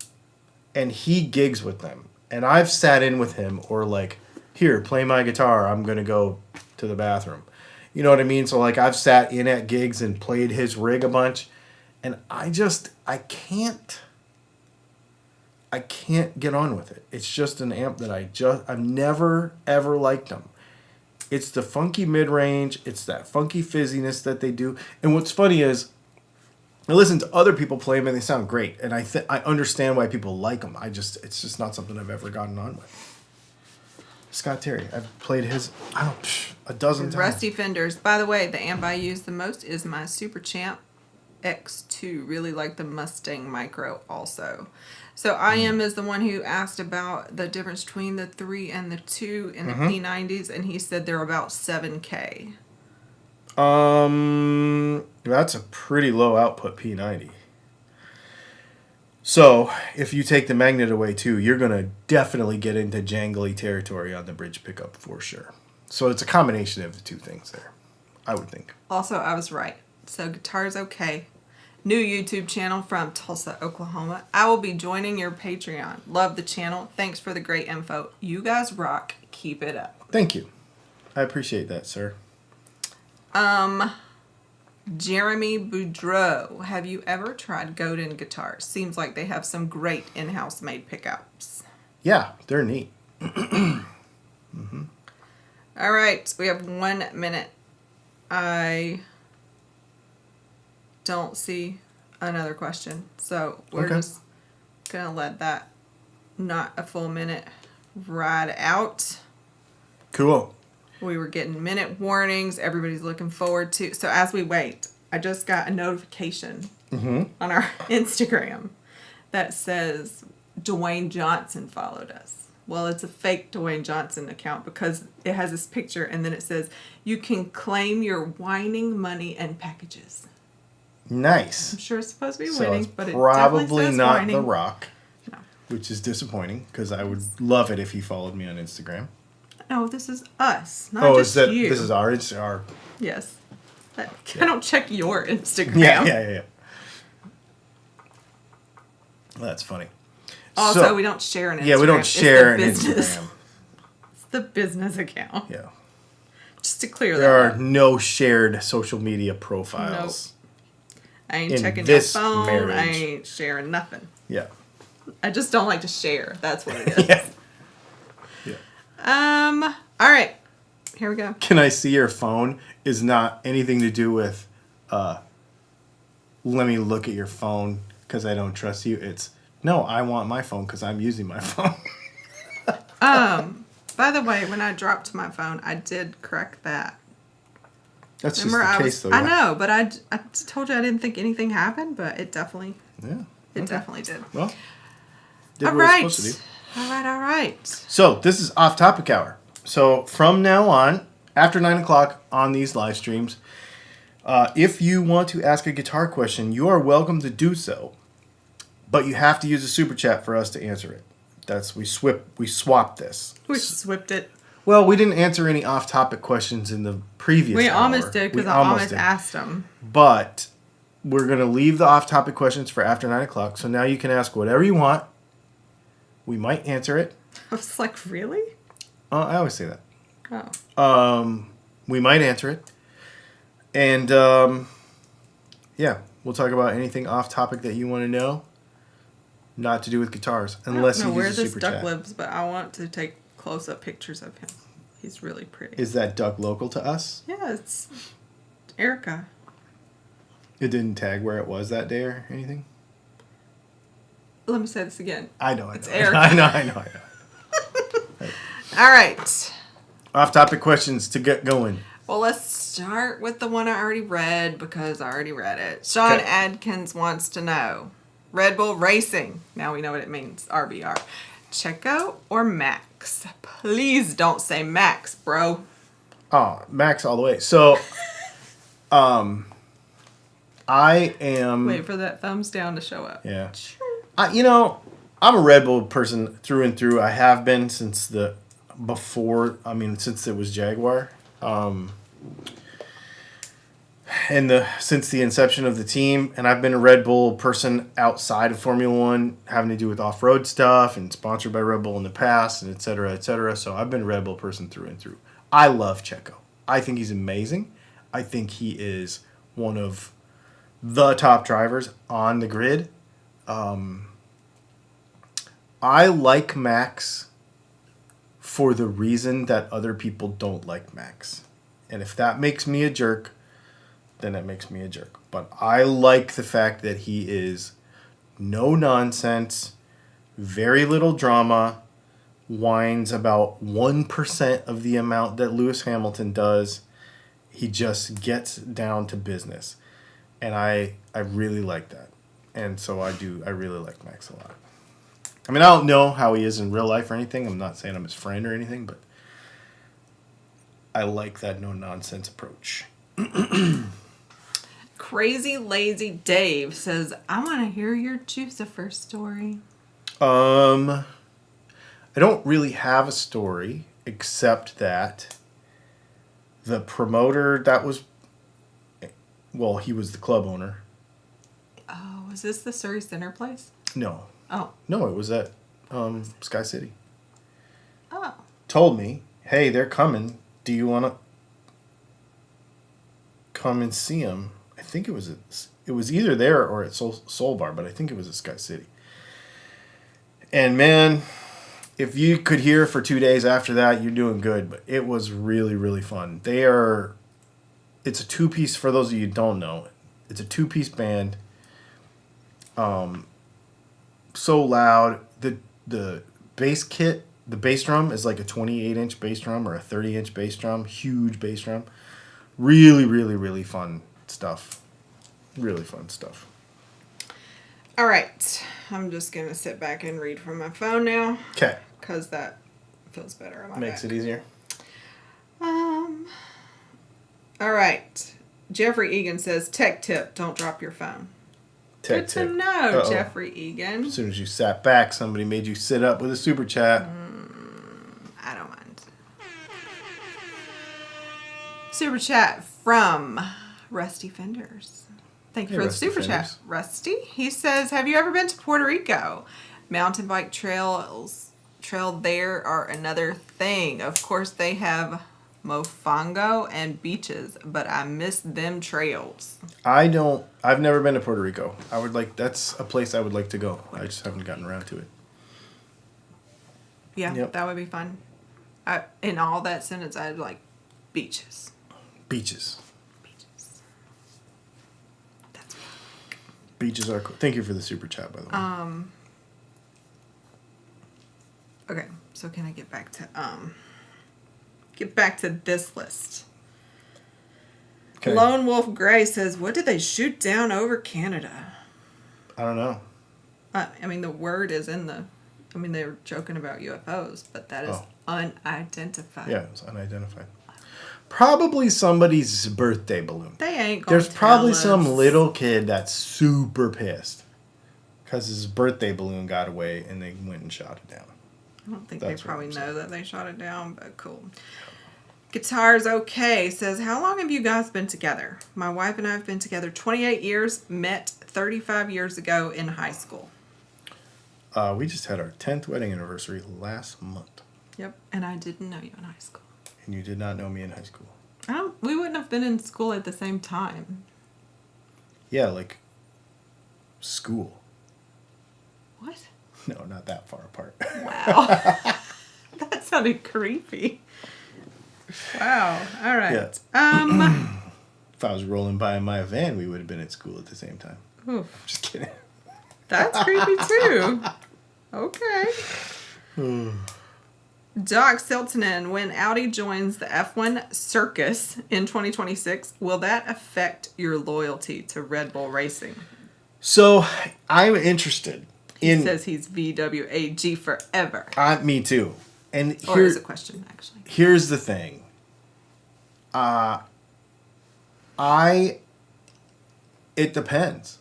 and he gigs with them. And I've sat in with him, or like, here, play my guitar. I'm gonna go to the bathroom. You know what I mean? So like, I've sat in at gigs and played his rig a bunch, and I can't get on with it. It's just an amp that I've never ever liked them. It's the funky mid-range. It's that funky fizziness that they do. And what's funny is, I listen to other people play them and they sound great. And I understand why people like them. It's just not something I've ever gotten on with. Scott Terry, I've played his, a dozen times. Rusty Fenders. By the way, the amp I use the most is my Super Champ X2. Really like the Mustang Micro also. So I is the one who asked about the difference between the 3 and the 2 in the P90s, and he said they're about 7K. That's a pretty low output P90. So if you take the magnet away too, you're gonna definitely get into jangly territory on the bridge pickup for sure. So it's a combination of the two things there, I would think. Also, I was right. So Guitar's Okay. New YouTube channel from Tulsa, Oklahoma. I will be joining your Patreon. Love the channel. Thanks for the great info. You guys rock. Keep it up. Thank you. I appreciate that, sir. Jeremy Boudreau. Have you ever tried Godin guitars? Seems like they have some great in-house made pickups. Yeah, they're neat. All right, we have 1 minute. I don't see another question, so we're just gonna let that not a full minute ride out. Cool. We were getting minute warnings. Everybody's looking forward to. So as we wait, I just got a notification on our Instagram that says Dwayne Johnson followed us. Well, it's a fake Dwayne Johnson account because it has this picture and then it says, you can claim your whining money and packages. Nice. I'm sure it's supposed to be So winning, it's but it probably definitely says not whining. The Rock, No. which is disappointing because I would love it if he followed me on Instagram. No, this is us, not just you. This is our Yes. I don't check your Instagram. Yeah. That's funny. Also, So, we don't share an Instagram. Yeah, we don't share an It's the business. Instagram. It's the business account. Yeah. Just to clear There that are up. no shared social media profiles. I ain't in checking your this phone. marriage. I ain't sharing nothing. Yeah. I just don't like to share. That's what it is. Yeah. All right. Here we go. Can I see your phone is not anything to do with let me look at your phone because I don't trust you. It's no, I want my phone because I'm using my phone. By the way, when I dropped my phone, I did correct that. That's Remember, just the case, though. I know, but I told you I didn't think anything happened, but it definitely, Yeah. it definitely did. Well, did All what right. it's supposed to do. All right. So this is off topic hour. So from now on, after 9 o'clock on these live streams, if you want to ask a guitar question, you are welcome to do so. But you have to use a super chat for us to answer it. We swapped this. We swipped it. Well, we didn't answer any off topic questions in the previous We hour. almost did because I almost asked them. But we're going to leave the off topic questions for after 9 o'clock. So now you can ask whatever you want. We might answer it. I was like, really? I always say that. Oh. We might answer it. And, yeah, we'll talk about anything off topic that you want to know. Not to do with guitars, unless I don't know you where use a this super duck chat. lives, but I want to take close-up pictures of him. He's really pretty. Is that duck local to us? Yeah, it's Erica. It didn't tag where it was that day or anything? Let me say this again. I know. It's Erica. I know. All right. Off topic questions to get going. Well, let's start with the one I already read because I already read it. Sean Okay. Adkins wants to know, Red Bull Racing. Now we know what it means. RBR. Checo or Max? Please don't say Max, bro. Oh, Max all the way. So, I am... Wait for that thumbs down to show up. Yeah. I'm a Red Bull person through and through. I have been since it was Jaguar. Since the inception of the team, and I've been a Red Bull person outside of Formula One, having to do with off-road stuff and sponsored by Red Bull in the past, and et cetera, et cetera. So I've been a Red Bull person through and through. I love Checo. I think he's amazing. I think he is one of the top drivers on the grid. I like Max for the reason that other people don't like Max. And if that makes me a jerk, then it makes me a jerk. But I like the fact that he is no nonsense, very little drama, whines about 1% of the amount that Lewis Hamilton does. He just gets down to business. And I really like that. And so I really like Max a lot. I mean, I don't know how he is in real life or anything. I'm not saying I'm his friend or anything, but I like that no-nonsense approach. Crazy Lazy Dave says, I want to hear your Jucifer story. I don't really have a story except that the promoter he was the club owner. Oh, is this the Surrey Center place? No. Oh. No, it was at Sky City. Oh. Told me, hey, they're coming. Do you want to come and see them? I think it was either there or at Soul Bar, but I think it was at Sky City. And man, if you could hear for 2 days after that, you're doing good. But it was really, really fun. It's a two-piece, for those of you who don't know. It's a two-piece band. So loud. The bass kit The bass drum is like a 28-inch bass drum or a 30-inch bass drum. Huge bass drum. Really, really, really fun stuff. Really fun stuff. All right. I'm just going to sit back and read from my phone now. Okay. Because that feels better on my Makes back. it easier. All right. Jeffrey Egan says, tech tip, don't drop your phone. Tech Good tip. to know, Uh-oh. Jeffrey Egan. As soon as you sat back, somebody made you sit up with a super chat. I don't mind. Super chat from Rusty Fenders. Thank you Hey, for the Rusty super chat, Fenders. Rusty. He says, have you ever been to Puerto Rico? Mountain bike trail there are another thing. Of course, they have mofongo and beaches, but I miss them trails. I've never been to Puerto Rico. That's a place I would like to go. I just haven't gotten around to it. Yeah, Yep. that would be fun. In all that sentence, I'd like beaches. Beaches. Beaches. That's Beaches are cool. Thank you for the super chat, by the way. okay. So can I get back to this list? Okay. Lone Wolf Gray says, "What did they shoot down over Canada?" I don't know. I mean, the word is in the. I mean, they were joking about UFOs, but that is unidentified. Yeah, it was unidentified. Probably somebody's birthday balloon. They ain't gonna There's probably tell some us. little kid that's super pissed because his birthday balloon got away and they went and shot it down. I don't think That's they what probably I'm know saying. that they shot it down, but cool. Guitars Okay says, how long have you guys been together? My wife and I have been together 28 years, met 35 years ago in high school. We just had our 10th wedding anniversary last month. Yep, and I didn't know you in high school. And you did not know me in high school. We wouldn't have been in school at the same time. Yeah, like school. What? No, not that far apart. Wow. That sounded creepy. Wow. All right. Yeah. If I was rolling by in my van, we would have been at school at the same time. Oof, Just kidding. that's creepy too. Okay. Doc Siltonen, when Audi joins the F1 circus in 2026, will that affect your loyalty to Red Bull Racing? So I'm interested He in. says he's VWAG forever. Me too. And Or here, is a question, actually. here's the thing. It depends.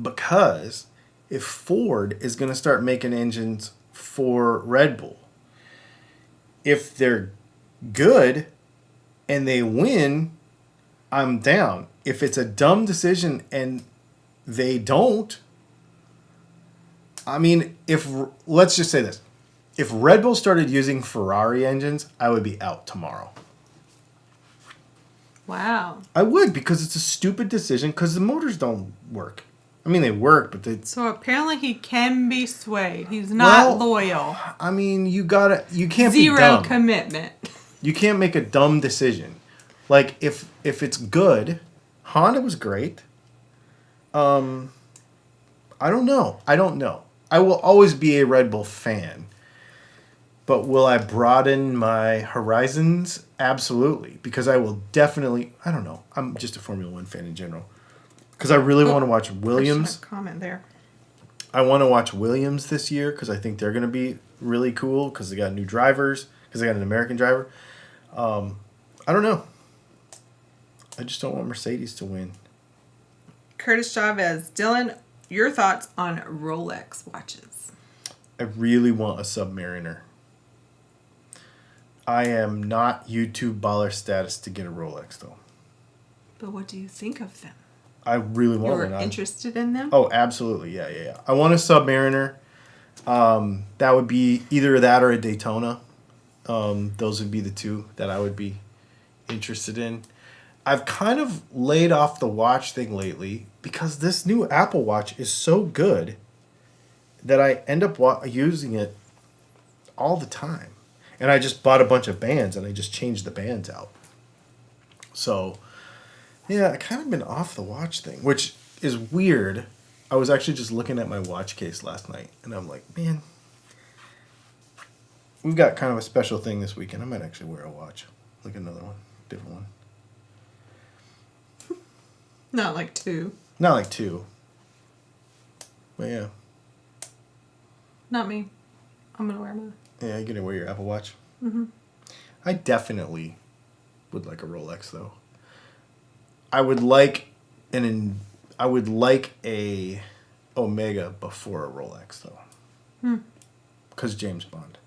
Because if Ford is going to start making engines for Red Bull, if they're good and they win, I'm down. If it's a dumb decision and they don't, I mean, let's just say this. If Red Bull started using Ferrari engines, I would be out tomorrow. Wow. I would, because it's a stupid decision because the motors don't work. I mean, they work, but they... So apparently he can be swayed. He's not loyal. I mean, you can't be dumb. Zero commitment. You can't make a dumb decision. Like, if it's good, Honda was great. I don't know. I will always be a Red Bull fan. But will I broaden my horizons? Absolutely. Because I will definitely... I don't know. I'm just a Formula One fan in general. Because I really want to watch Williams. Comment there. I want to watch Williams this year because I think they're going to be really cool because they got new drivers, because they got an American driver. I don't know. I just don't want Mercedes to win. Curtis Chavez. Dylan, your thoughts on Rolex watches? I really want a Submariner. I am not YouTube baller status to get a Rolex, though. But what do you think of them? I really want You one. were interested in them? Oh, absolutely. Yeah. I want a Submariner. That would be either that or a Daytona. Those would be the two that I would be interested in. I've kind of laid off the watch thing lately because this new Apple Watch is so good that I end up using it all the time. And I just bought a bunch of bands and I just changed the bands out. So, yeah, I kind of been off the watch thing, which is weird. I was actually just looking at my watch case last night and I'm like, man, we've got kind of a special thing this weekend. I might actually wear a watch, like another one, different one. Not like 2. Not like 2. But yeah. Not me. I'm going to wear mine. Yeah, you're going to wear your Apple Watch? Mm-hmm. I definitely would like a Rolex, though. I would like a Omega before a Rolex, though. Because James Bond.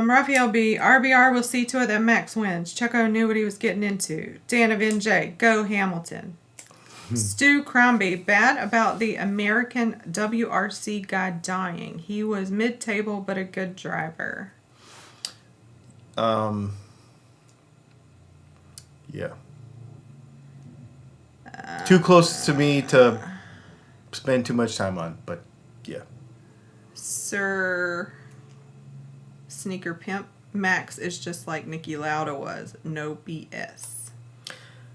Raphael B. RBR will see to it that Max wins. Checo knew what he was getting into. Dan of NJ. Go Hamilton. Stu Crombie. Bad about the American WRC guy dying. He was mid-table but a good driver. Yeah. Too close to me to spend too much time on, but yeah. Sir Sneaker Pimp. Max is just like Niki Lauda was. No BS.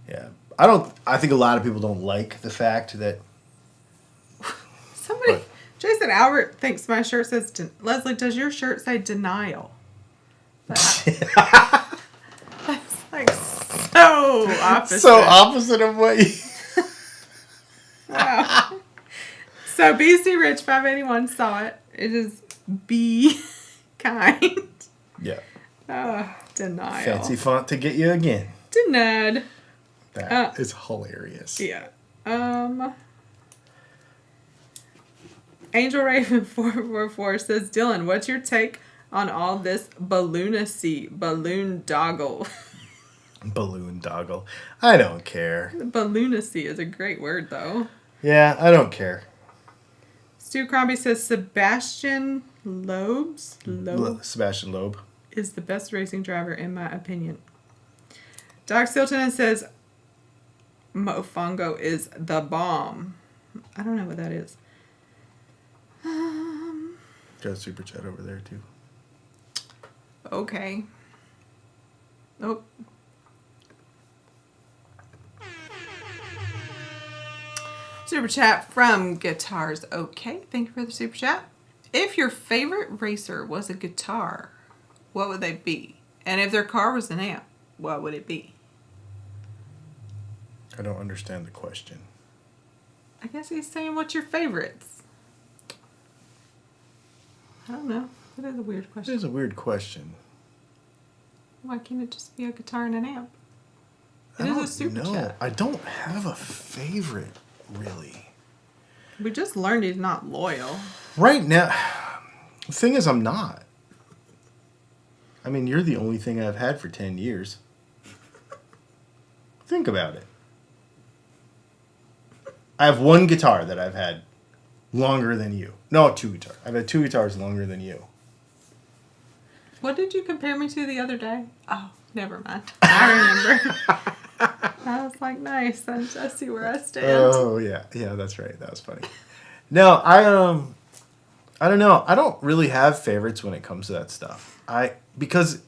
Yeah. I think a lot of people don't like the fact that Jason Albert thinks my shirt says, Leslie, does your shirt say denial? That's like so opposite. So opposite of what you... Wow. So BC Rich 581 saw it. It is be kind. Yeah. Denial. Fancy font to get you again. Denied. That is hilarious. Yeah. Angel Raven 444 says, Dylan, what's your take on all this balloonacy, balloon doggle? Balloon doggle. I don't care. Balloonacy is a great word, though. Yeah, I don't care. Stu Crombie says Sebastian Loeb's Sebastian Loeb is the best racing driver in my opinion. Doc Silton says Mofongo is the bomb. I don't know what that is. Got a super chat over there too. Okay. Oh. Super chat from Guitars Okay. Thank you for the super chat. If your favorite racer was a guitar, what would they be? And if their car was an amp, what would it be? I don't understand the question. I guess he's saying what's your favorites? I don't know. That is a weird question. It is a weird question. Why can't it just be a guitar and an amp? It is a super chat. I don't have a favorite, really. We just learned he's not loyal. Right now, the thing is, I'm not. I mean, you're the only thing I've had for 10 years. Think about it. I have one guitar that I've had longer than you. No, 2 guitars. I've had 2 guitars longer than you. What did you compare me to the other day? Oh, never mind. I remember. I was like, nice. I see where I stand. Oh, yeah. Yeah, that's right. That was funny. No, I don't know. I don't really have favorites when it comes to that stuff. Because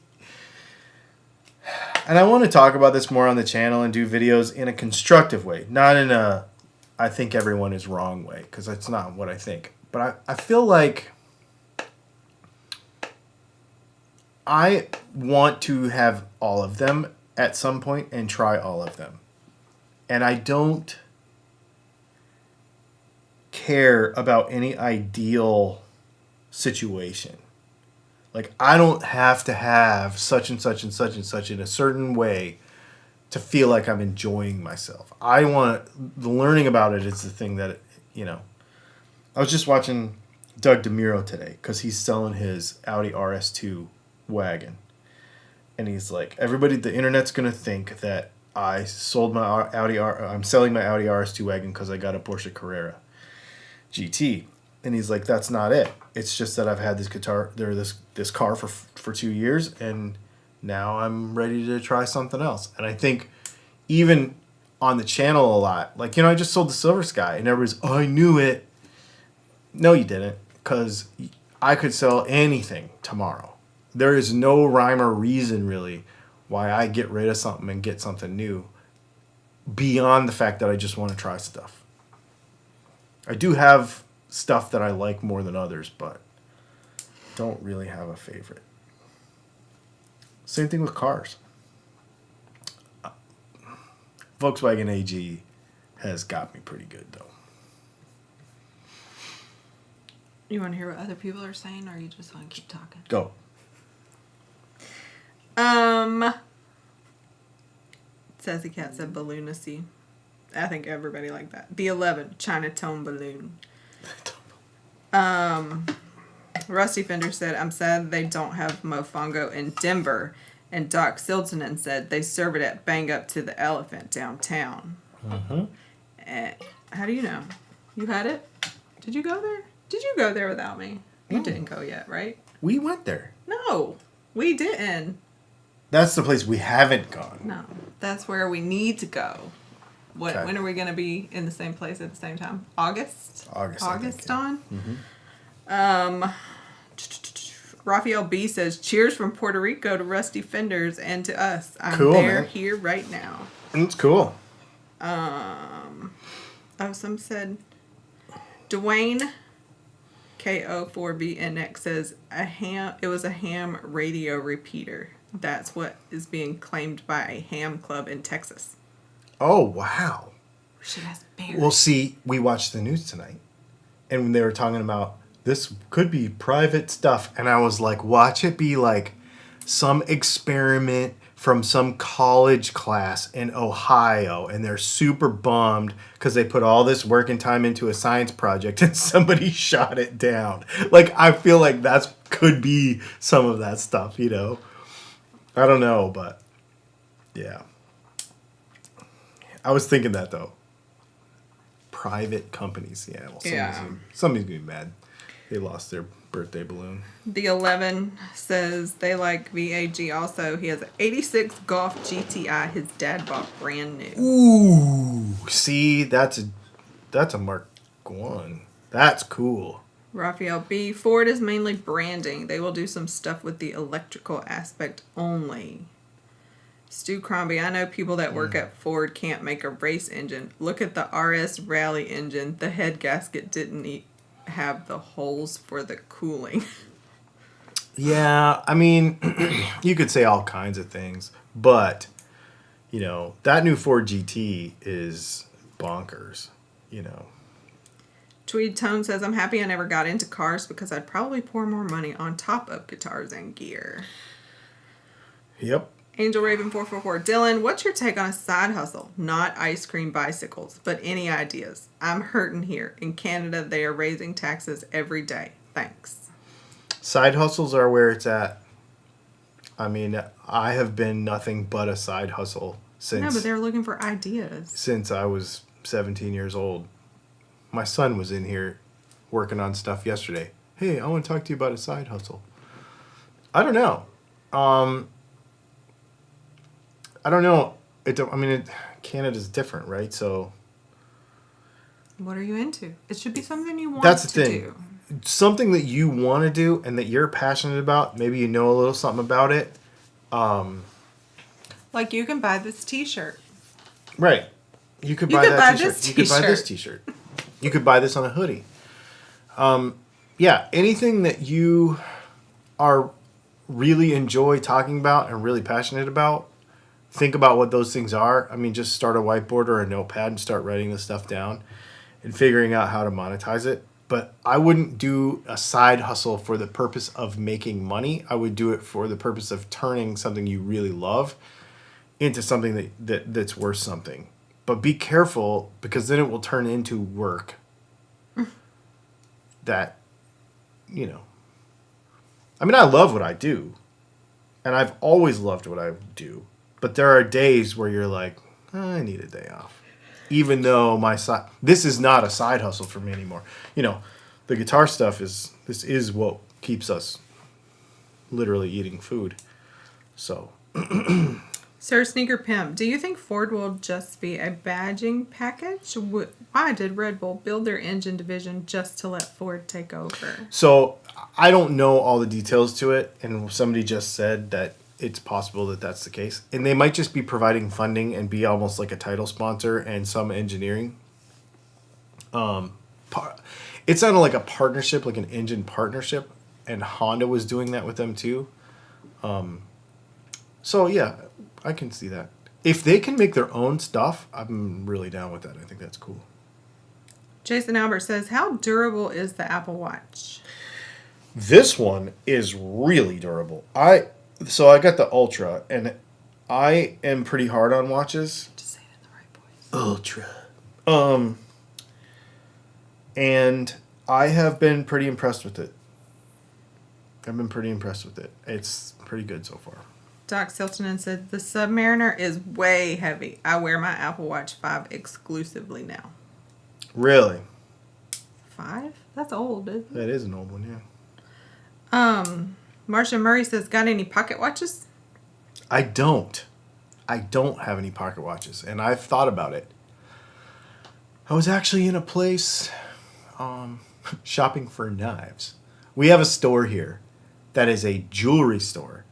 I want to talk about this more on the channel and do videos in a constructive way, not in a I think everyone is wrong way, because that's not what I think. But I feel like I want to have all of them at some point and try all of them. And I don't care about any ideal situation. Like, I don't have to have such and such and such and such in a certain way to feel like I'm enjoying myself. I want the learning about it is the thing that, I was just watching Doug DeMuro today because he's selling his Audi RS2 wagon. And he's like, the internet's going to think that I'm selling my Audi RS2 wagon because I got a Porsche Carrera GT. And he's like, that's not it. It's just that I've had this car for 2 years, and now I'm ready to try something else. And I think even on the channel a lot, like, I just sold the Silver Sky, and everybody's, I knew it. No, you didn't, because I could sell anything tomorrow. There is no rhyme or reason, really, why I get rid of something and get something new beyond the fact that I just want to try stuff. I do have stuff that I like more than others, but don't really have a favorite. Same thing with cars. Volkswagen AG has got me pretty good, though. You want to hear what other people are saying, or you just want to keep talking? Go. Sassy Cat said balloonacy. I think everybody liked that. The 11, Chinatone balloon. Rusty Fender said, I'm sad they don't have Mofongo in Denver. And Doc Siltonen said they serve it at Bang Up to the Elephant downtown. Mm-hmm. How do you know? You had it? Did you go there? Did you go there without me? You didn't go yet, right? We went there. No, we didn't. That's the place we haven't gone. No, that's where we need to go. Okay. When are we going to be in the same place at the same time? August? August, Dawn? Mm-hmm. Raphael B says, cheers from Puerto Rico to Rusty Fenders and to us. I'm cool, there, man. here, right now. It's cool. Some said, Dwayne KO4BNX says, it was a ham radio repeater. That's what is being claimed by a ham club in Texas. Oh, wow. Should ask Barry. Well, see, we watched the news tonight, and they were talking about this could be private stuff, and I was like, watch it be like some experiment from some college class in Ohio, and they're super bummed because they put all this work and time into a science project, and somebody shot it down. Like, I feel like that could be some of that stuff, you know? I don't know, but yeah. I was thinking that, though. Private companies, yeah. Well, somebody's going to be mad. They lost their birthday balloon. The 11 says they like VAG also. He has an 86 Golf GTI his dad bought brand new. Ooh. See, that's a Mark 1. That's cool. Raphael B. Ford is mainly branding. They will do some stuff with the electrical aspect only. Stu Crombie, I know people that work at Ford can't make a race engine. Look at the RS Rally engine. The head gasket didn't have the holes for the cooling. Yeah, I mean, you could say all kinds of things, but, you know, that new Ford GT is bonkers, you know. Tweed Tone says, I'm happy I never got into cars because I'd probably pour more money on top of guitars and gear. Yep. Angel Raven 444. Dylan, what's your take on a side hustle? Not ice cream bicycles, but any ideas? I'm hurting here. In Canada, they are raising taxes every day. Thanks. Side hustles are where it's at. I mean, I have been nothing but a side hustle since... No, but they're looking for ideas. Since I was 17 years old. My son was in here working on stuff yesterday. Hey, I want to talk to you about a side hustle. I don't know. I don't know. Canada's different, right? So, what are you into? It should be something you want that's the to thing. do. Something that you want to do and that you're passionate about. Maybe you know a little something about it. Like you can buy this T-shirt. Right. You could buy that T-shirt. You could buy this T-shirt. You could buy this on a hoodie. Yeah, anything that you are really enjoy talking about and really passionate about, think about what those things are. I mean, just start a whiteboard or a notepad and start writing the stuff down and figuring out how to monetize it. But I wouldn't do a side hustle for the purpose of making money. I would do it for the purpose of turning something you really love into something that's worth something. But be careful, because then it will turn into work that, you know. I mean, I love what I do. And I've always loved what I do. But there are days where you're like, I need a day off. Even though this is not a side hustle for me anymore. You know, the guitar stuff this is what keeps us literally eating food. So. Sir Sneaker Pimp, do you think Ford will just be a badging package? Why did Red Bull build their engine division just to let Ford take over? So I don't know all the details to it, and somebody just said that it's possible that that's the case. And they might just be providing funding and be almost like a title sponsor and some engineering. It sounded like a partnership, like an engine partnership, and Honda was doing that with them too. So yeah, I can see that. If they can make their own stuff, I'm really down with that. I think that's cool. Jason Albert says, how durable is the Apple Watch? This one is really durable. So I got the Ultra, and I am pretty hard on watches. Just say it in the right voice. Ultra. And I have been pretty impressed with it. It's pretty good so far. Doc Siltonen said, the Submariner is way heavy. I wear my Apple Watch 5 exclusively now. Really? 5? That's old, isn't it? That is an old one, yeah. Marcia Murray says, got any pocket watches? I don't have any pocket watches, and I've thought about it. I was actually in a place shopping for knives. We have a store here that is a jewelry store,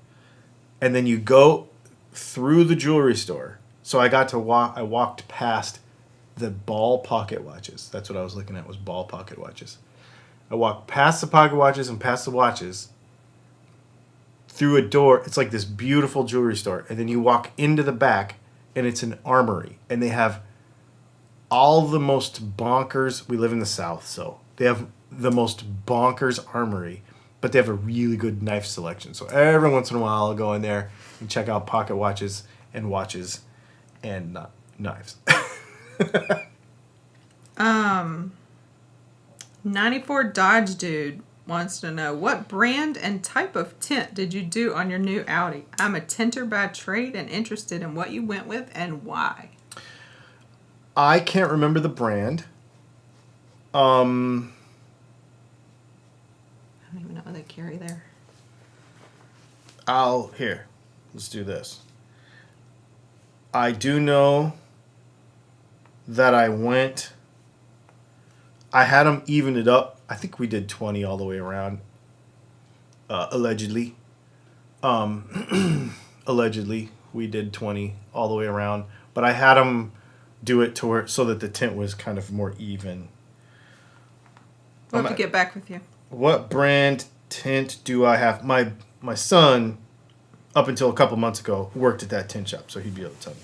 and then you go through the jewelry store. So I got to I walked past the ball pocket watches. That's what I was looking at, was ball pocket watches. I walked past the pocket watches and past the watches through a door. It's like this beautiful jewelry store. And then you walk into the back, and it's an armory. And they have all the most bonkers. We live in the South, so they have the most bonkers armory. But they have a really good knife selection. So every once in a while, I'll go in there and check out pocket watches and knives. 94 Dodge Dude wants to know, what brand and type of tint did you do on your new Audi? I'm a tinter by trade and interested in what you went with and why. I can't remember the brand. I don't even know what they carry there. Let's do this. I do know that I had them even it up. I think we did 20 all the way around. Allegedly. Allegedly, we did 20 all the way around. But I had them do it so that the tint was kind of more even. We'll have to get back with you. What brand tint do I have? My son, up until a couple months ago, worked at that tint shop, so he'd be able to tell me.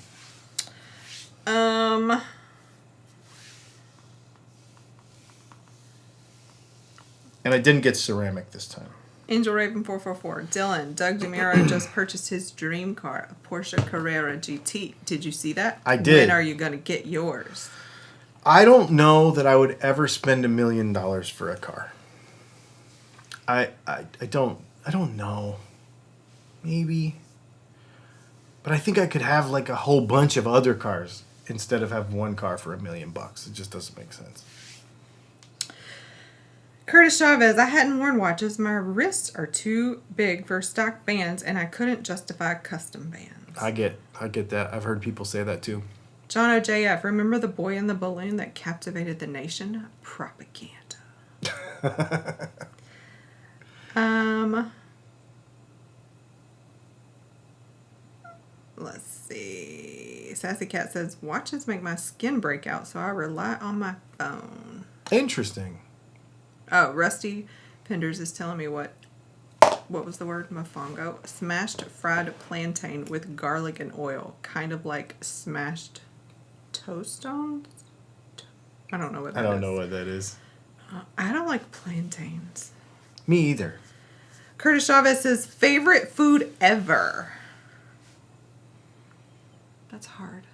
And I didn't get ceramic this time. Angel Raven 444. Dylan, Doug DeMiro just purchased his dream car, a Porsche Carrera GT. Did you see that? I did. When are you going to get yours? I don't know that I would ever spend $1 million for a car. I don't know. Maybe. But I think I could have like a whole bunch of other cars instead of have one car for $1 million. It just doesn't make sense. Curtis Chavez, I hadn't worn watches. My wrists are too big for stock bands, and I couldn't justify custom bands. I get that. I've heard people say that too. John OJF, remember the boy in the balloon that captivated the nation? Propaganda. Let's see. Sassy Cat says, watches make my skin break out, so I rely on my phone. Interesting. Oh, Rusty Penders is telling me what was the word? Mofongo. Smashed fried plantain with garlic and oil. Kind of like smashed toast stones? I don't know what that is. I don't know what that is. I don't like plantains. Me either. Curtis Chavez says, favorite food ever. That's hard.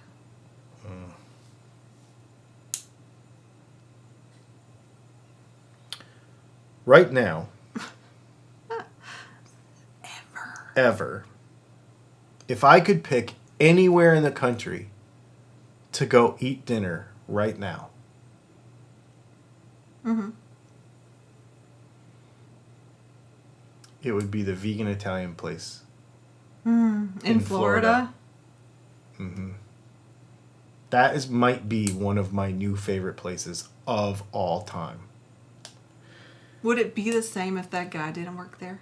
Right now. Ever. If I could pick anywhere in the country to go eat dinner right now. Mm-hmm. It would be the vegan Italian place. In Florida? Mm-hmm. That might be one of my new favorite places of all time. Would it be the same if that guy didn't work there?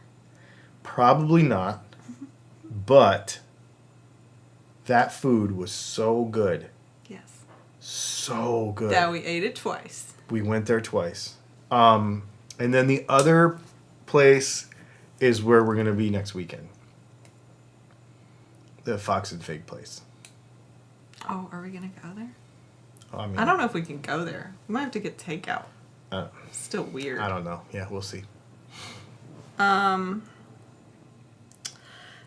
Probably not. But that food was so good. Yes. So good. That we ate it twice. We went there twice. And then the other place is where we're going to be next weekend. The Fox and Fig place. Oh, are we going to go there? I mean, I don't know if we can go there. We might have to get takeout. Still weird. I don't know. Yeah, we'll see.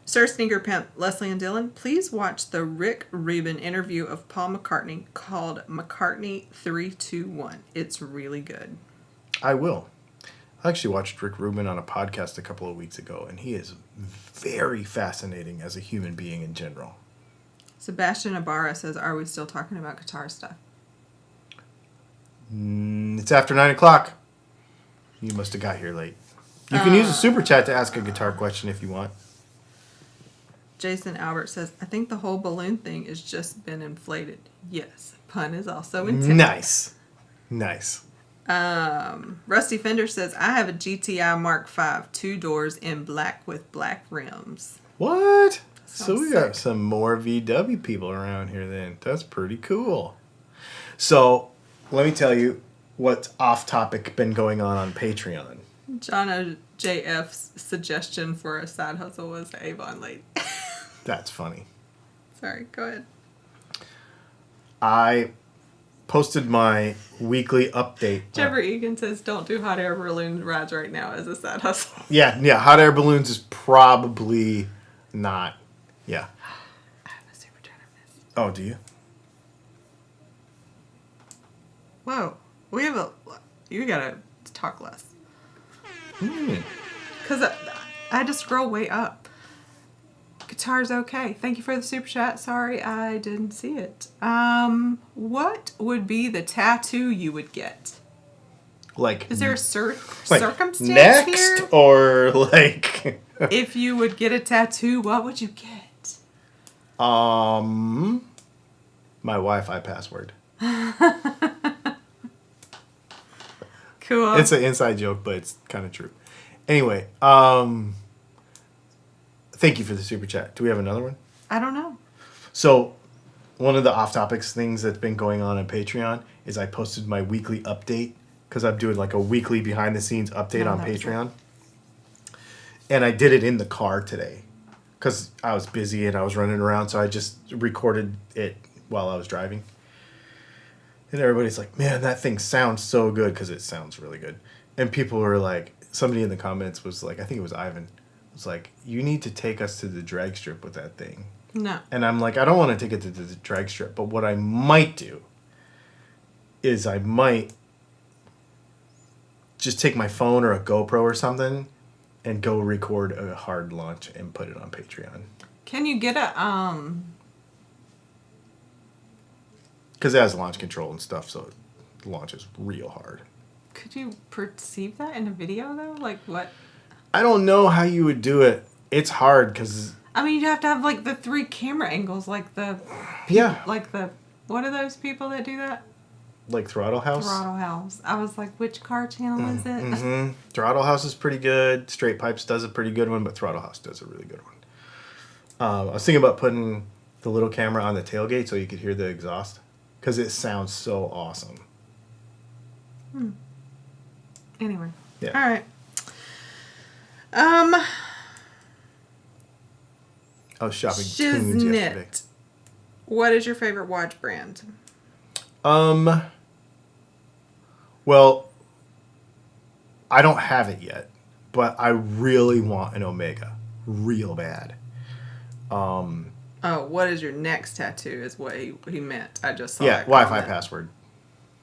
Sir Sneaker Pimp, Leslie and Dylan, please watch the Rick Rubin interview of Paul McCartney called McCartney 321. It's really good. I will. I actually watched Rick Rubin on a podcast a couple of weeks ago, and he is very fascinating as a human being in general. Sebastian Ibarra says, are we still talking about guitar stuff? It's after 9 o'clock. You must have got here late. You can use a super chat to ask a guitar question if you want. Jason Albert says, I think the whole balloon thing has just been inflated. Yes, pun is also intended. Nice. Rusty Fender says, I have a GTI Mark V, 2 doors in black with black rims. What? So we got sick. some more VW people around here then. That's pretty cool. So let me tell you what's off topic been going on Patreon. John JF's suggestion for a side hustle was Avon Lady. That's funny. Sorry, go ahead. I posted my weekly update. Jeffrey Egan says, don't do hot air balloon rides right now as a side hustle. Yeah, hot air balloons is probably not. Yeah. I have a super chat of this. Oh, do you? Whoa. You gotta talk less. Because I had to scroll way up. Guitar's okay. Thank you for the super chat. Sorry, I didn't see it. What would be the tattoo you would get? Like, Is there a like circumstance next here? or like If you would get a tattoo, what would you get? my Wi-Fi password. Cool. It's an inside joke, but it's kind of true. Anyway, thank you for the super chat. Do we have another one? I don't know. So, one of the off-topics things that's been going on Patreon is I posted my weekly update because I'm doing like a weekly behind-the-scenes update on Patreon. And I did it in the car today because I was busy and I was running around, so I just recorded it while I was driving. And everybody's like, man, that thing sounds so good because it sounds really good. And people were like, somebody in the comments was like, I think it was Ivan, was like, you need to take us to the drag strip with that thing. No. And I'm like, I don't want to take it to the drag strip, but what I might do is I might just take my phone or a GoPro or something and go record a hard launch and put it on Patreon. Can you get a Because it has launch control and stuff, so it launches real hard. Could you perceive that in a video though? Like what? I don't know how you would do it. It's hard because... I mean, you'd have to have like the 3 camera angles, like the... Yeah. Like the... What are those people that do that? Like Throttle House? Throttle House. I was like, which car channel is it? Mm-hmm. Throttle House is pretty good. Straight Pipes does a pretty good one, but Throttle House does a really good one. I was thinking about putting the little camera on the tailgate so you could hear the exhaust. Because it sounds so awesome. Anyway. Yeah. All right. I was shopping tunes yesterday. Shiznit. What is your favorite watch brand? Well, I don't have it yet, but I really want an Omega. Real bad. Oh, what is your next tattoo is what he meant. I just saw Yeah, that Wi-Fi comment. password.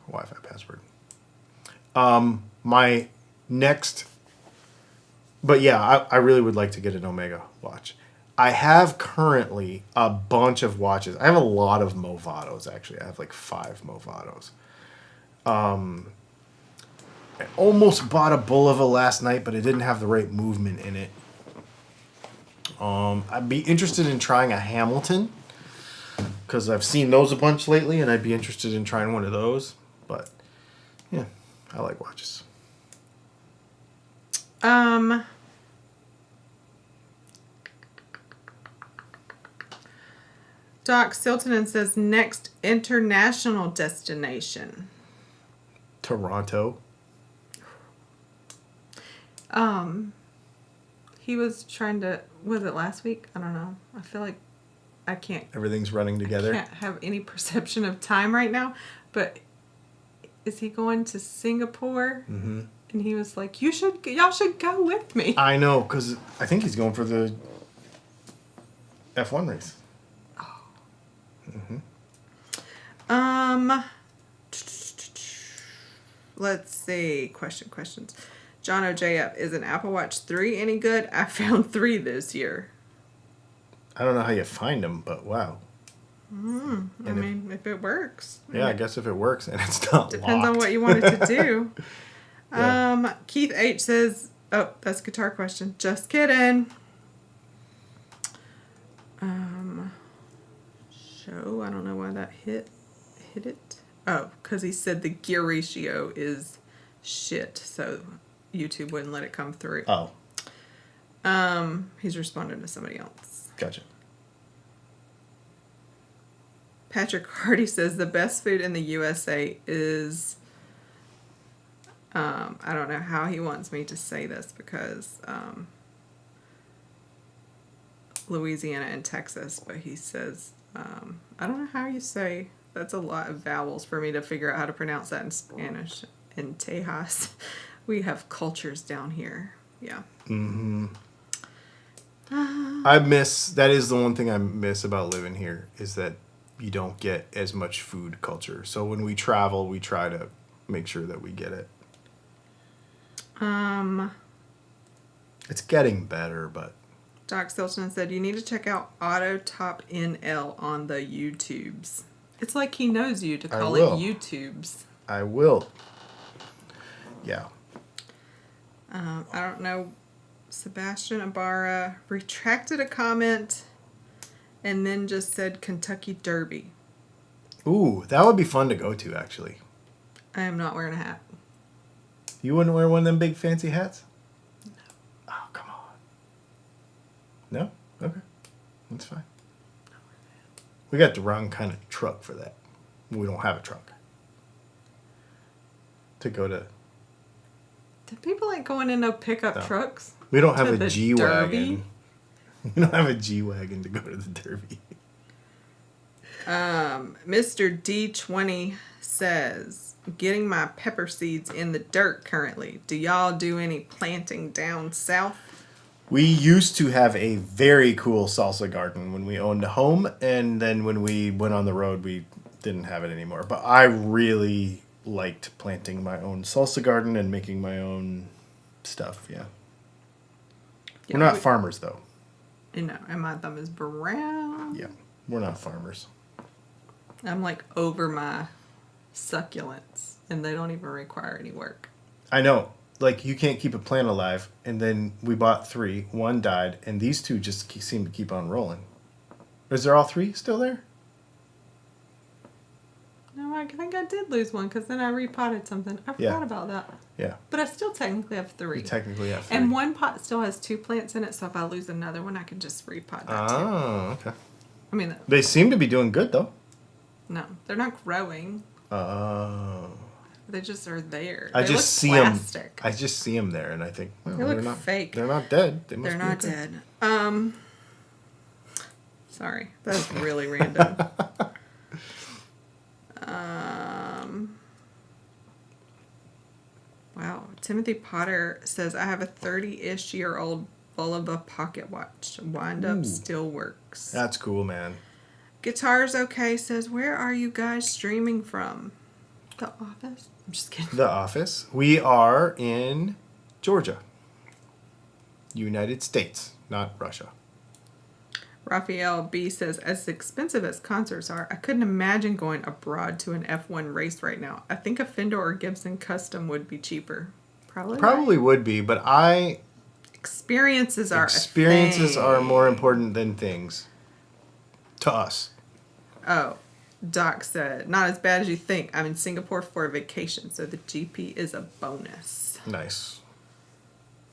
Wi-Fi password. My next... But yeah, I really would like to get an Omega watch. I have currently a bunch of watches. I have a lot of Movados, actually. I have like 5 Movados. I almost bought a Bulova last night, but it didn't have the right movement in it. I'd be interested in trying a Hamilton because I've seen those a bunch lately, and I'd be interested in trying one of those. But yeah, I like watches. Doc Siltonen says next international destination. Toronto. He was trying to, was it last week? I don't know. I feel like I can't. Everything's running together. Can't have any perception of time right now. But is he going to Singapore? Mm-hmm. And he was like, y'all should go with me. I know, because I think he's going for the F1 race. Oh. Mm-hmm. Let's see. Questions. John OJF, is an Apple Watch 3 any good? I found 3 this year. I don't know how you find them, but wow. I mean, if it works. Yeah, I guess if it works and it's not Depends locked. on what you want it to do. Yeah. Keith H says, oh, that's a guitar question. Just kidding. Show, I don't know why that hit it. Oh, because he said the gear ratio is shit, so YouTube wouldn't let it come through. Oh. He's responding to somebody else. Gotcha. Patrick Hardy says the best food in the USA is, I don't know how he wants me to say this because Louisiana and Texas, but he says, I don't know how you say, that's a lot of vowels for me to figure out how to pronounce that in Spanish. In Tejas, we have cultures down here. Yeah. Mm-hmm. That is the one thing I miss about living here, is that you don't get as much food culture. So when we travel, we try to make sure that we get it. It's getting better, but... Doc Stilton said, you need to check out Auto Top NL on the YouTubes. It's like he knows you to call it YouTubes. I will. Yeah. I don't know. Sebastian Ibarra retracted a comment and then just said Kentucky Derby. Ooh, that would be fun to go to, actually. I am not wearing a hat. You wouldn't wear one of them big fancy hats? No. Oh, come on. No? Okay. That's fine. We got the wrong kind of truck for that. We don't have a truck. To go to... Do people like going in no pickup trucks? We don't have To a the G-Wagon. We don't have a G-Wagon to go to the Derby. Mr. D20 says, getting my pepper seeds in the dirt currently. Do y'all do any planting down south? We used to have a very cool salsa garden when we owned a home, and then when we went on the road, we didn't have it anymore. But I really liked planting my own salsa garden and making my own stuff, yeah. We're not farmers, though. No, and my thumb is brown. Yeah, we're not farmers. I'm like over my succulents, and they don't even require any work. I know. Like, you can't keep a plant alive, and then we bought 3. 1 died, and these 2 just seem to keep on rolling. Is there all 3 still there? No, I think I did lose one, because then I repotted something. I forgot about that. Yeah. But I still technically have 3. You technically have 3. And one pot still has 2 plants in it, so if I lose another one, I can just repot that too. Oh, okay. I mean... They seem to be doing good, though. No, they're not growing. Oh. They just are there. I They just look see plastic. them. I just see them there, and I think, well, They look they're not fake. They're not dead. They must They're be not okay. dead. Sorry, that's really random. Wow, Timothy Potter says I have a 30-ish year old Bulba pocket watch. Wind up still works. That's cool, man. Guitar's okay says, where are you guys streaming from? The office? I'm just kidding. The office. We are in Georgia. United States, not Russia. Raphael B says, as expensive as concerts are, I couldn't imagine going abroad to an F1 race right now. I think a Fender or Gibson Custom would be cheaper. Probably Would be, but experiences are more important than things to us. Oh, Doc said, not as bad as you think. I'm in Singapore for a vacation, so the GP is a bonus. Nice.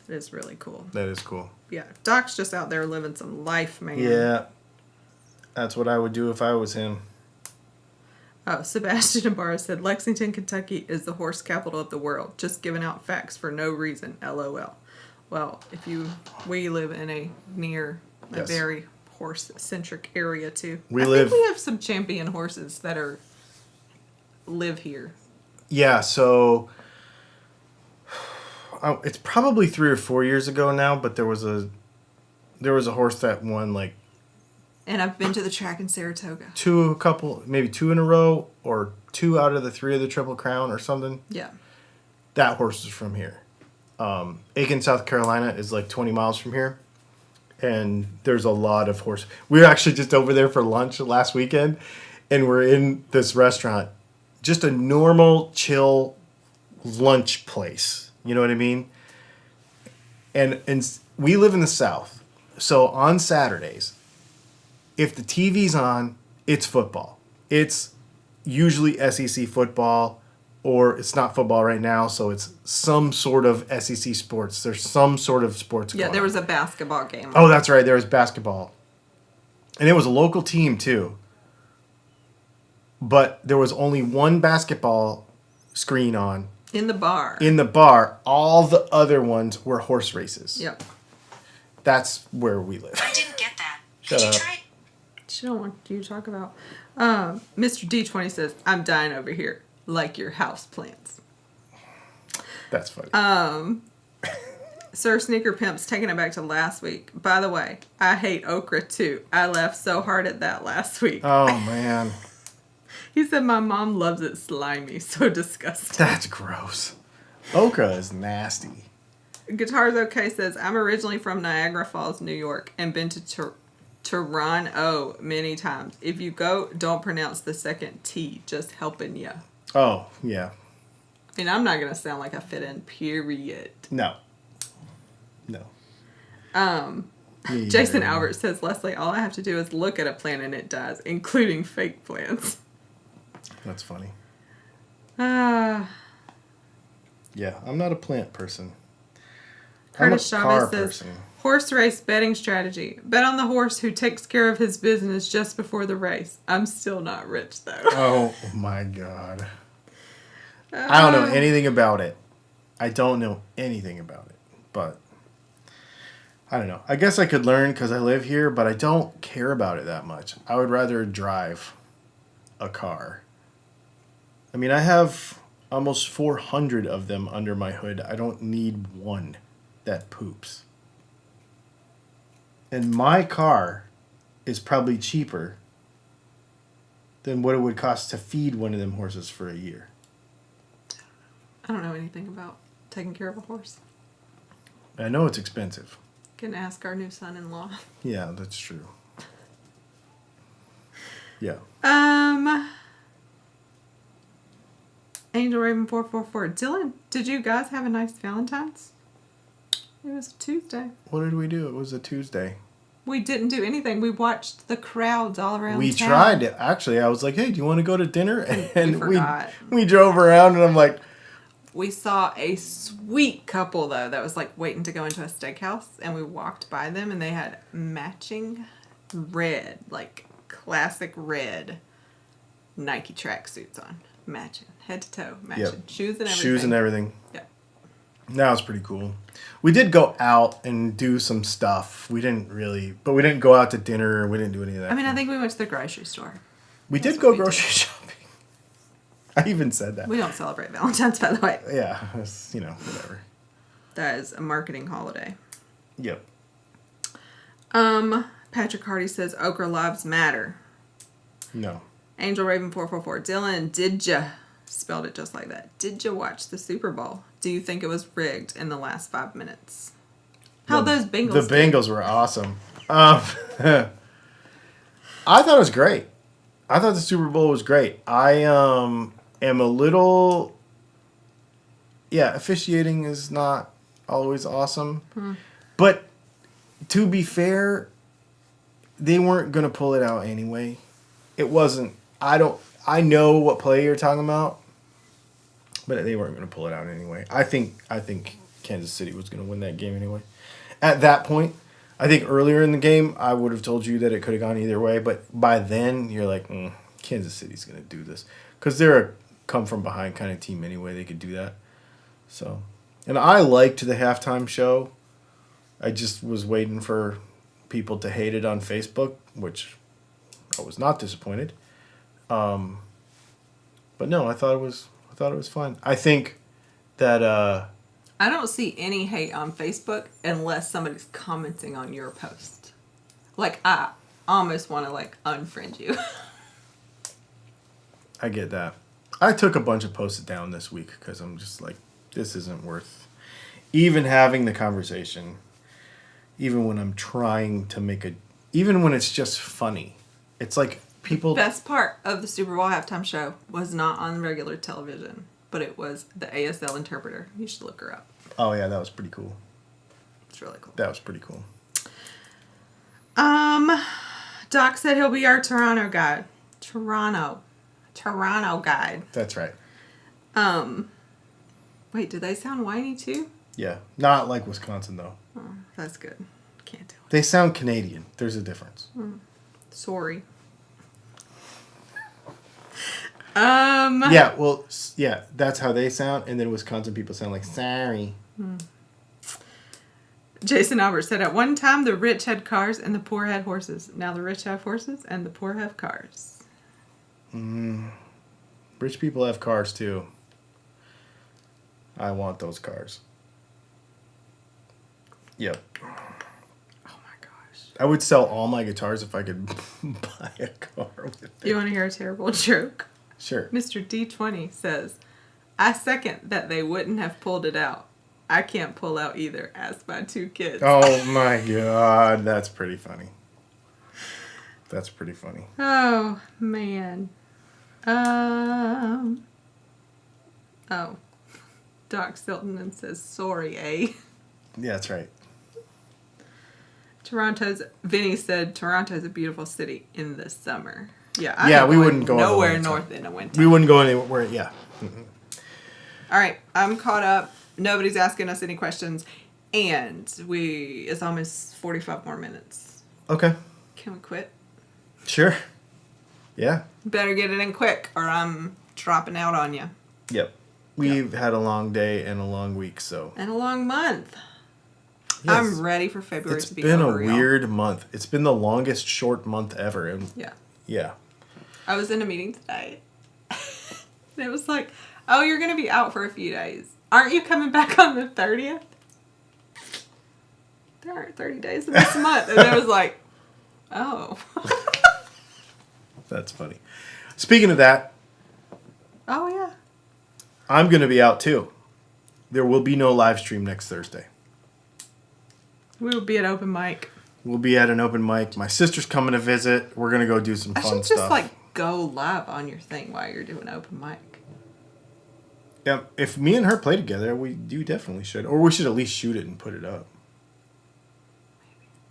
It is really cool. That is cool. Yeah, Doc's just out there living some life, man. Yeah. That's what I would do if I was him. Oh, Sebastian Ibarra said, Lexington, Kentucky is the horse capital of the world. Just giving out facts for no reason. LOL. Well, we live in a Yes. very horse-centric area too. We I live- think we have some champion horses that live here. Yeah, so it's probably 3 or 4 years ago now, but there was a horse that won like And I've been to the track in Saratoga. maybe 2 in a row, or 2 out of the 3 of the Triple Crown or something. Yeah. That horse is from here. Aiken, South Carolina is like 20 miles from here. And there's a lot of horse. We were actually just over there for lunch last weekend, and we're in this restaurant. Just a normal, chill lunch place. You know what I mean? And we live in the South. So on Saturdays, if the TV's on, it's football. It's usually SEC football, or it's not football right now, so it's some sort of SEC sports. There's some sort of sports Yeah, going there on. was a basketball game. Oh, that's right. There was basketball. And it was a local team, too. But there was only one basketball screen on. In the bar. In the bar, all the other ones were horse races. Yep. That's where we live. I didn't get that. Shut Did up. you try? She don't want you to talk about. Mr. D20 says, I'm dying over here. Like your house plants. That's funny. Sir Sneaker Pimp's taking it back to last week. By the way, I hate okra too. I laughed so hard at that last week. Oh, man. He said my mom loves it slimy. So disgusting. That's gross. Okra is nasty. Guitars OK says, I'm originally from Niagara Falls, New York, and been to Toronto many times. If you go, don't pronounce the second T. Just helping you. Oh, yeah. I mean, I'm not going to sound like I fit in, period. No. No. Yeah, Jason yeah. Albert says, Leslie, all I have to do is look at a plant and it dies, including fake plants. That's funny. Ah. Yeah, I'm not a plant person. Curtis I'm a car Chavez says, person. horse race betting strategy. Bet on the horse who takes care of his business just before the race. I'm still not rich, though. Oh, my God. I don't know anything about it. I don't know anything about it. But, I don't know. I guess I could learn because I live here, but I don't care about it that much. I would rather drive a car. I mean, I have almost 400 of them under my hood. I don't need one that poops. And my car is probably cheaper than what it would cost to feed one of them horses for a year. I don't know anything about taking care of a horse. I know it's expensive. Can ask our new son-in-law. Yeah, that's true. Yeah. Angel Raven 444. Dylan, did you guys have a nice Valentine's? It was Tuesday. What did we do? It was a Tuesday. We didn't do anything. We watched the crowds all around We town. tried to. Actually, I was like, hey, do you want to go to dinner? And forgot. we drove around, and I'm like, We saw a sweet couple, though, that was like waiting to go into a steakhouse. And we walked by them, and they had matching red, like classic red Nike tracksuits on. Matching. Head to toe. Matching. Yep. Shoes and everything. shoes and everything. Yep. That was pretty cool. We did go out and do some stuff. We didn't go out to dinner. We didn't do any of that. I mean, I think we went to the grocery store. we that's did go what we grocery did. shopping. I even said that. We don't celebrate Valentine's, by the way. Yeah, it's, whatever. That is a marketing holiday. Yep. Patrick Hardy says, Okra Lives Matter. No. Angel Raven 444. Dylan, did ya, spelled it just like that, did ya watch the Super Bowl? Do you think it was rigged in the last 5 minutes? How those Bengals The Bengals were awesome. I thought it was great. I thought the Super Bowl was great. I am a little... Yeah, officiating is not always awesome. But to be fair, they weren't going to pull it out anyway. It wasn't... I know what play you're talking about, but they weren't going to pull it out anyway. I think Kansas City was going to win that game anyway. At that point, I think earlier in the game, I would have told you that it could have gone either way. But by then, you're like, Kansas City's going to do this. Because they're a come-from-behind kind of team anyway. They could do that. So, and I liked the halftime show. I just was waiting for people to hate it on Facebook, which I was not disappointed. But no, I thought it was fun. I think that I don't see any hate on Facebook unless somebody's commenting on your post. Like, I almost want to, like, unfriend you. I get that. I took a bunch of posts down this week because I'm just like, this isn't worth even having the conversation. Even when I'm trying to even when it's just funny. It's like people... Best part of the Super Bowl halftime show was not on regular television, but it was the ASL interpreter. You should look her up. Oh, yeah, that was pretty cool. It's really cool. That was pretty cool. Doc said he'll be our Toronto guide. Toronto guide. That's right. Wait, do they sound whiny too? Yeah. Not like Wisconsin, though. Oh, that's good. Can't tell. They sound Canadian. There's a difference. Sorry. Yeah, well, yeah, that's how they sound. And then Wisconsin people sound like, sorry. Jason Albert said, at one time the rich had cars and the poor had horses. Now the rich have horses and the poor have cars. Rich people have cars, too. I want those cars. Yep. Oh my gosh. I would sell all my guitars if I could buy a car with it. You want to hear a terrible joke? Sure. Mr. D20 says, I second that they wouldn't have pulled it out. I can't pull out either. Ask my 2 kids. Oh my God. That's pretty funny. That's pretty funny. Oh, man. Oh. Doc Stilton says, sorry, eh? Yeah, that's right. Vinny said, Toronto's a beautiful city in the summer. Yeah, Yeah, we wouldn't go nowhere in the winter. north in the winter. We wouldn't go anywhere. Yeah. All right, I'm caught up. Nobody's asking us any questions, and it's almost 45 more minutes. Okay. Can we quit? Sure. Yeah. Better get it in quick, or I'm dropping out on you. Yep. We've had a long day and a long week, so. And a long month. Yes. I'm ready for February to be over. It's been a weird month. It's been the longest short month ever. And yeah. I was in a meeting today. And it was like, oh, you're going to be out for a few days. Aren't you coming back on the 30th? There aren't 30 days in this month. And it was like, oh. That's funny. Speaking of that. Oh, yeah. I'm going to be out too. There will be no live stream next Thursday. We will be at open mic. We'll be at an open mic. My sister's coming to visit. We're going to go do some fun stuff. I should just like go live on your thing while you're doing open mic. Yeah, if me and her play together, you definitely should. Or we should at least shoot it and put it up.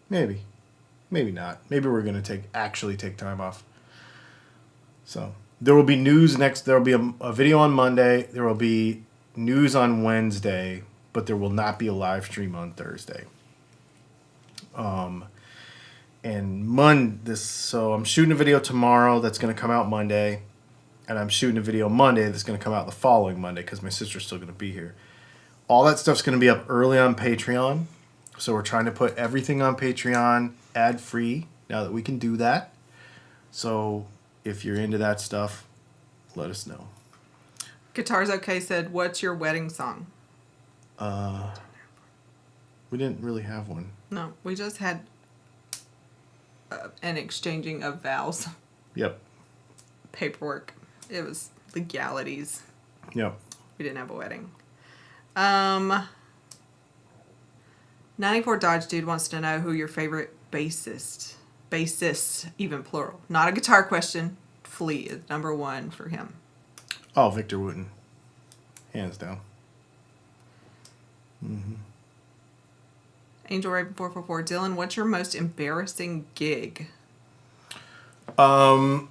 Maybe. Maybe not. Maybe we're going to actually take time off. So, there will be news there will be a video on Monday. There will be news on Wednesday, but there will not be a live stream on Thursday. So I'm shooting a video tomorrow that's going to come out Monday, and I'm shooting a video Monday that's going to come out the following Monday because my sister's still going to be here. All that stuff's going to be up early on Patreon, so we're trying to put everything on Patreon ad-free now that we can do that. So if you're into that stuff, let us know. Guitars OK said, what's your wedding song? We didn't really have one. No, we just had an exchanging of vows. Yep. Paperwork. It was legalities. Yep. We didn't have a wedding. 94 Dodge Dude wants to know who your favorite bassists, even plural. Not a guitar question. Flea is number 1 for him. Oh, Victor Wooten. Hands down. Mm-hmm. Angel Raven 444. Dylan, what's your most embarrassing gig? The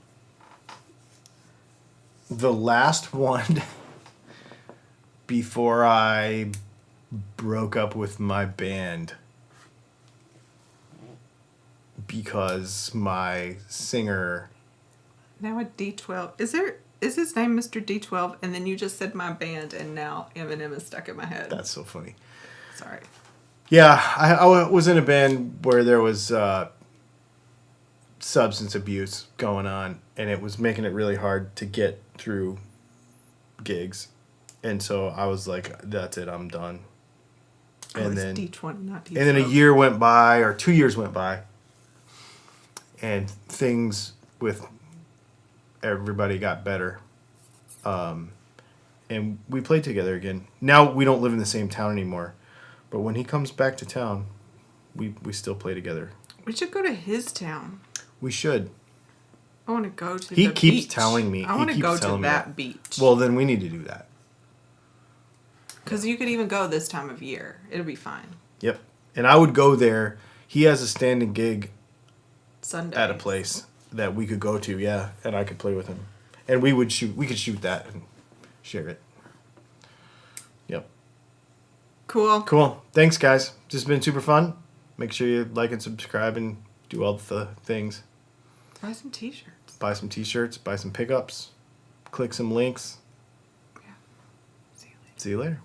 last one before I broke up with my band because my singer... Now a D12. Is his name Mr. D12? And then you just said my band, and now Eminem is stuck in my head. That's so funny. Sorry. Yeah, I was in a band where there was substance abuse going on, and it was making it really hard to get through gigs. And so I was like, that's it, I'm done. And then D20, not D12. And then a year went by, or 2 years went by, and things with everybody got better. And we played together again. Now we don't live in the same town anymore, but when he comes back to town, we still play together. We should go to his town. We should. I want to go to He the keeps beach. telling me. I want to He keeps go to telling me that beach. Well, then we need to do that. Because you could even go this time of year. It'll be fine. Yep. And I would go there. He has a standing gig Sunday. at a place that we could go to, yeah, and I could play with him. And we could shoot that and share it. Yep. Cool. Cool. Thanks, guys. This has been super fun. Make sure you like and subscribe and do all the things. Buy some t-shirts. Buy some t-shirts. Buy some pickups. Click some links. Yeah. See you later. See you later.